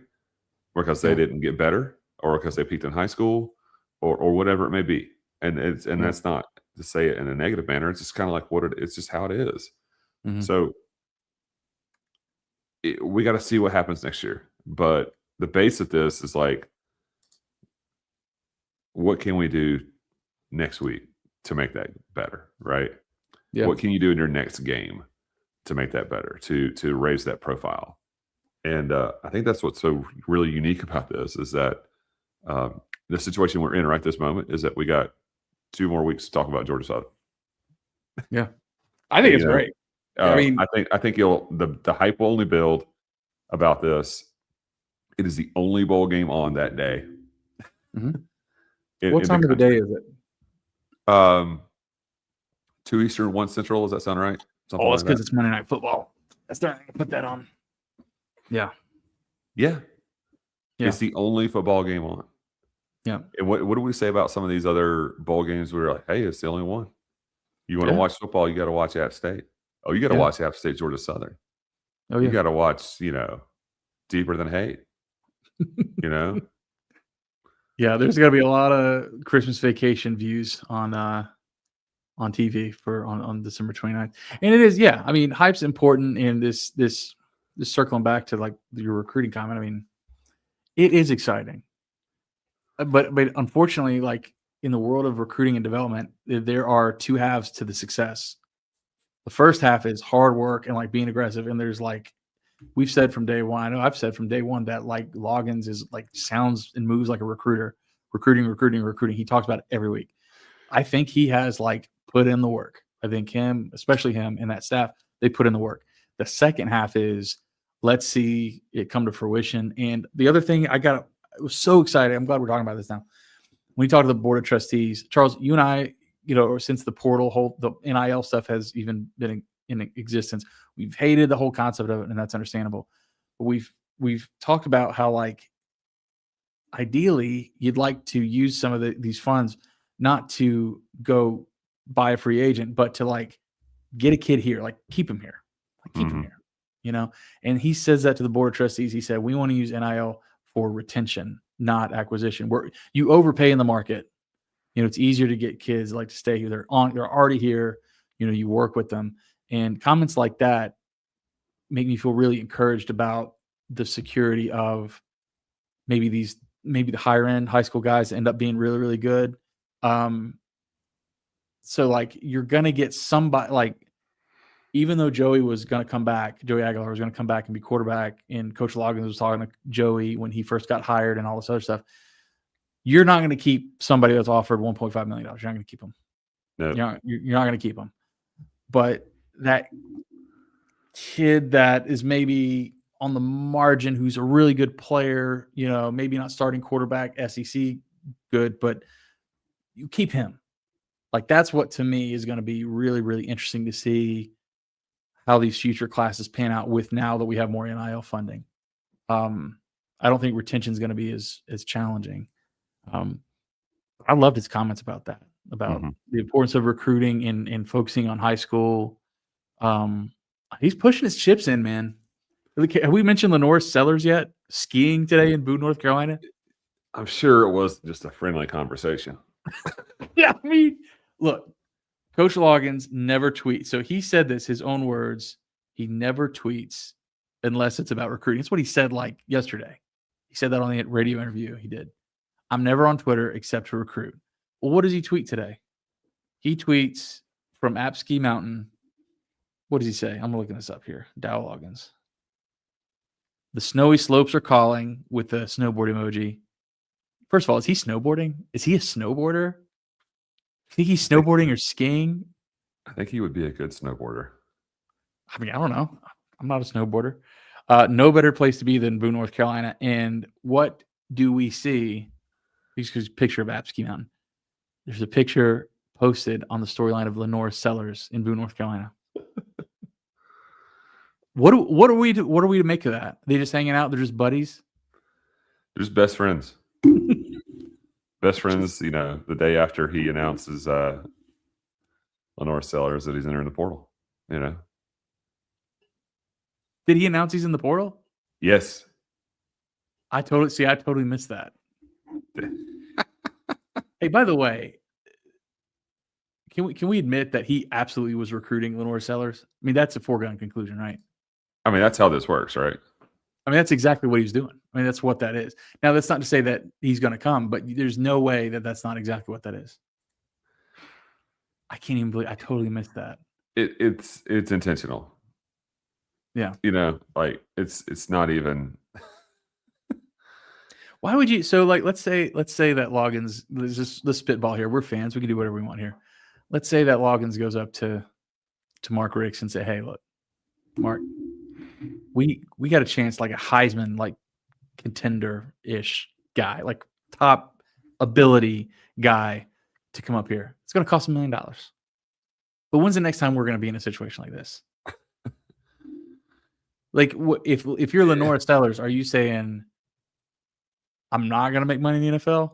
or because they didn't get better, or because they peaked in high school, or whatever it may be. And that's not to say it in a negative manner. It's just kind of it's just how it is. Mm-hmm. So we got to see what happens next year. But the base of this is what can we do next week to make that better, right? Yeah. What can you do in your next game to make that better, to raise that profile? And I think that's what's so really unique about this is that the situation we're in right this moment is that we got 2 more weeks to talk about Georgia Southern. Yeah, I think it's great. I think the hype will only build about this. It is the only bowl game on that day. Mm-hmm. What time of the day is it? 2 Eastern, 1 Central. Does that sound right? Something that's because it's Monday Night Football. That's starting to put that on. Yeah. It's the only football game on. Yeah. And what do we say about some of these other bowl games? We're like, hey, it's the only one. You want to watch football, you got to watch App State. Oh, you got to watch App State, Georgia Southern. Oh, yeah. You got to watch, Deeper Than Hate. Yeah, there's got to be a lot of Christmas vacation views on TV on December 29th. And it is, hype's important in this circling back to your recruiting comment. It is exciting. But unfortunately, in the world of recruiting and development, there are 2 halves to the success. The first half is hard work and being aggressive. And there's we've said from day one, I know I've said from day one that Loggins is sounds and moves like a recruiter, recruiting. He talks about it every week. I think he has put in the work. I think especially him and that staff, they put in the work. The second half is let's see it come to fruition. And the other thing was so excited. I'm glad we're talking about this now. When we talked to the board of trustees, Charles, you and I, or since the portal the NIL stuff has even been in existence, we've hated the whole concept of it, and that's understandable. But we've talked about how, like, ideally you'd like to use some of these funds not to go buy a free agent, but to, like, get a kid here, like keep him here, keep him here, And he says that to the board of trustees. He said, we want to use NIL for retention, not acquisition. Where you overpay in the market, it's easier to get kids like to stay here. They're already here. You work with them, and comments like that make me feel really encouraged about the security of maybe the higher end high school guys end up being really, really good. So, like, you're going to get somebody, like, even though Joey Aguilar was going to come back and be quarterback, and Coach Loggins was talking to Joey when he first got hired and all this other stuff, you're not going to keep somebody that's offered $1.5 million. You're not going to keep them. No. You're not going to keep them. But that kid that is maybe on the margin, who's a really good player, maybe not starting quarterback, SEC good, but you keep him. Like, that's what, to me, is going to be really, really interesting to see how these future classes pan out with, now that we have more NIL funding. I don't think retention is going to be as challenging. I loved his comments about that, about the importance of recruiting and focusing on high school. He's pushing his chips in, man. Have we mentioned Lenore Sellers yet? Skiing today in Boone, North Carolina? I'm sure it was just a friendly conversation. Yeah, I mean, look, Coach Loggins never tweets. So he said this, his own words. He never tweets unless it's about recruiting. That's what he said, like, yesterday. He said that on the radio interview he did. I'm never on Twitter except to recruit. Well, what does he tweet today? He tweets from Apski Mountain. What does he say? I'm looking this up here. Dow Loggins. The snowy slopes are calling, with the snowboard emoji. First of all, is he snowboarding? Is he a snowboarder? I think he's snowboarding or skiing. I think he would be a good snowboarder. I mean, I don't know. I'm not a snowboarder. No better place to be than Boone, North Carolina. And what do we see? Here's a picture of Apski Mountain. There's a picture posted on the storyline of Lenore Sellers in Boone, North Carolina. What are we to make of that? Are they just hanging out? They're just buddies? They're just best friends. Best friends, the day after he announces Lenore Sellers that he's entering the portal, Did he announce he's in the portal? Yes. I totally missed that. Hey, by the way, can we admit that he absolutely was recruiting Lenore Sellers? I mean, that's a foregone conclusion, right? I mean, that's how this works, right? I mean, that's exactly what he's doing. I mean, that's what that is. Now, that's not to say that he's going to come, but there's no way that that's not exactly what that is. I can't even believe I totally missed that. It's intentional. Yeah. It's not even. Why would you? So, like, let's say that Loggins. Let's spitball here. We're fans. We can do whatever we want here. Let's say that Loggins goes up to Mark Ricks and say, "Hey, look, Mark, we got a chance, like a Heisman, like, contender-ish guy, like top ability guy, to come up here. It's going to cost $1 million. But when's the next time we're going to be in a situation like this? Like, if you're Lenore Sellers, are you saying, I'm not going to make money in the NFL?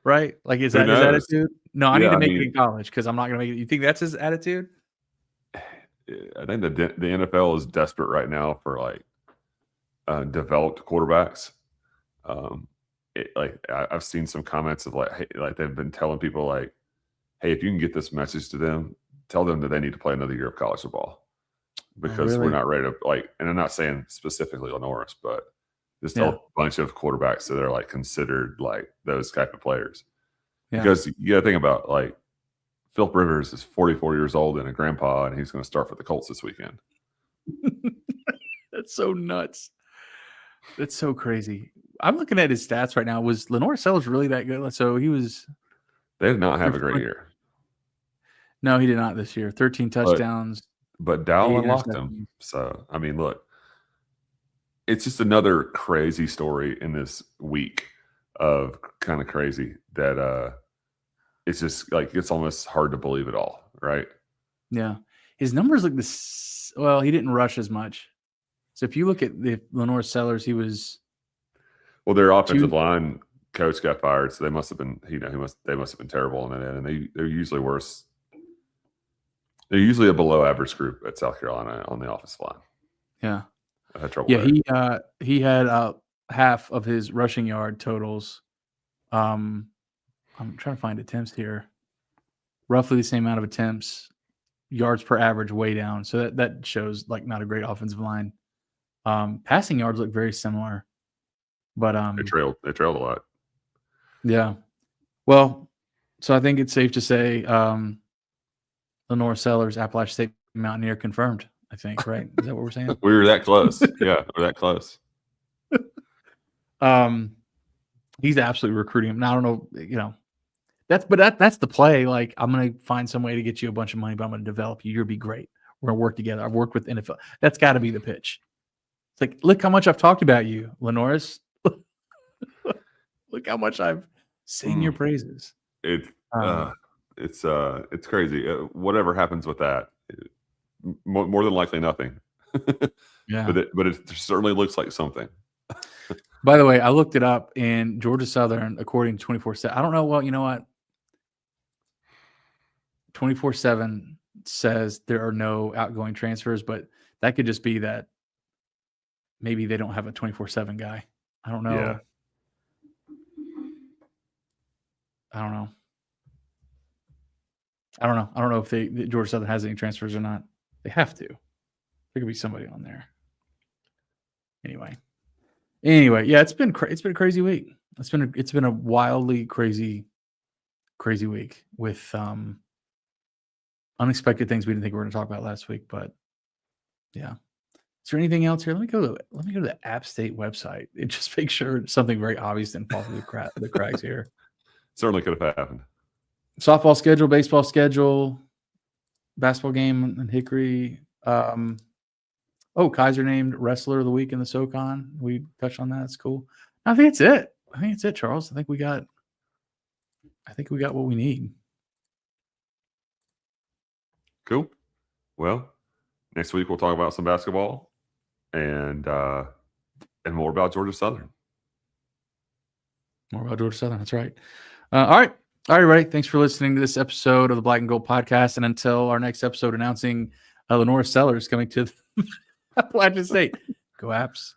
Right? Like, is that his attitude? No, I need to make it in college because I'm not going to make it. You think that's his attitude? I think the NFL is desperate right now for, like, developed quarterbacks. I've seen some comments of, like they've been telling people, like, hey, if you can get this message to them, tell them that they need to play another year of college football because we're not ready to, like, and I'm not saying specifically Lenore's, but just a bunch of quarterbacks that are, like, considered, like, those type of players. Because you got to think about, like, Philip Rivers is 44 years old and a grandpa, and he's going to start for the Colts this weekend. That's so nuts. That's so crazy. I'm looking at his stats right now. Was Lenore Sellers really that good? So he was. They did not have a great year. No, he did not this year. 13 touchdowns. But Dow unlocked him. So, I mean, look, it's just another crazy story in this week of kind of crazy that it's just like it's almost hard to believe it all, right? Yeah. His numbers look this. Well, he didn't rush as much. So if you look at the Lenore Sellers, he was Well, their offensive line coach got fired, so they must have been, they must have been terrible on that end, and they're usually worse. They're usually a below average group at South Carolina on the offensive line. Yeah. I had trouble. Yeah, he had half of his rushing yard totals. I'm trying to find attempts here. Roughly the same amount of attempts, yards per average way down. So that shows like not a great offensive line. Passing yards look very similar, but they trailed a lot. Yeah. Well, so I think it's safe to say Lenore Sellers, Appalachian State Mountaineer confirmed, I think, right? Is that what we're saying? We were that close. Yeah, we're that close. He's absolutely recruiting him. Now, I don't know, that's the play. Like, I'm going to find some way to get you a bunch of money, but I'm going to develop you. You'll be great. We're going to work together. I've worked with NFL. That's got to be the pitch. It's like, look how much I've talked about you, Lenoris. Look how much I've sing your praises. It's crazy. Whatever happens with that, more than likely nothing. Yeah, but it certainly looks like something. By the way, I looked it up, and Georgia Southern, according to 24/7, I don't know. Well, you know what? 24/7 says there are no outgoing transfers, but that could just be that maybe they don't have a 24/7 guy. I don't know. Yeah. I don't know. I don't know if Georgia Southern has any transfers or not. They have to. There could be somebody on there. Anyway, yeah, it's been a crazy week. It's been a wildly crazy week with unexpected things we didn't think we were going to talk about last week. But yeah, is there anything else here? Let me go to the App State website and just make sure something very obvious didn't fall through the cracks here. Certainly could have happened. Softball schedule, baseball schedule, basketball game in Hickory. Kaiser named wrestler of the week in the SoCon. We touched on that. It's cool. I think it's it. Charles. I think we got what we need. Cool. Well, next week we'll talk about some basketball and more about Georgia Southern. More about Georgia Southern. That's right. All right, everybody. Thanks for listening to this episode of the Black and Gold Podcast. And until our next episode announcing Lenore Sellers coming to Appalachian State. Go Apps.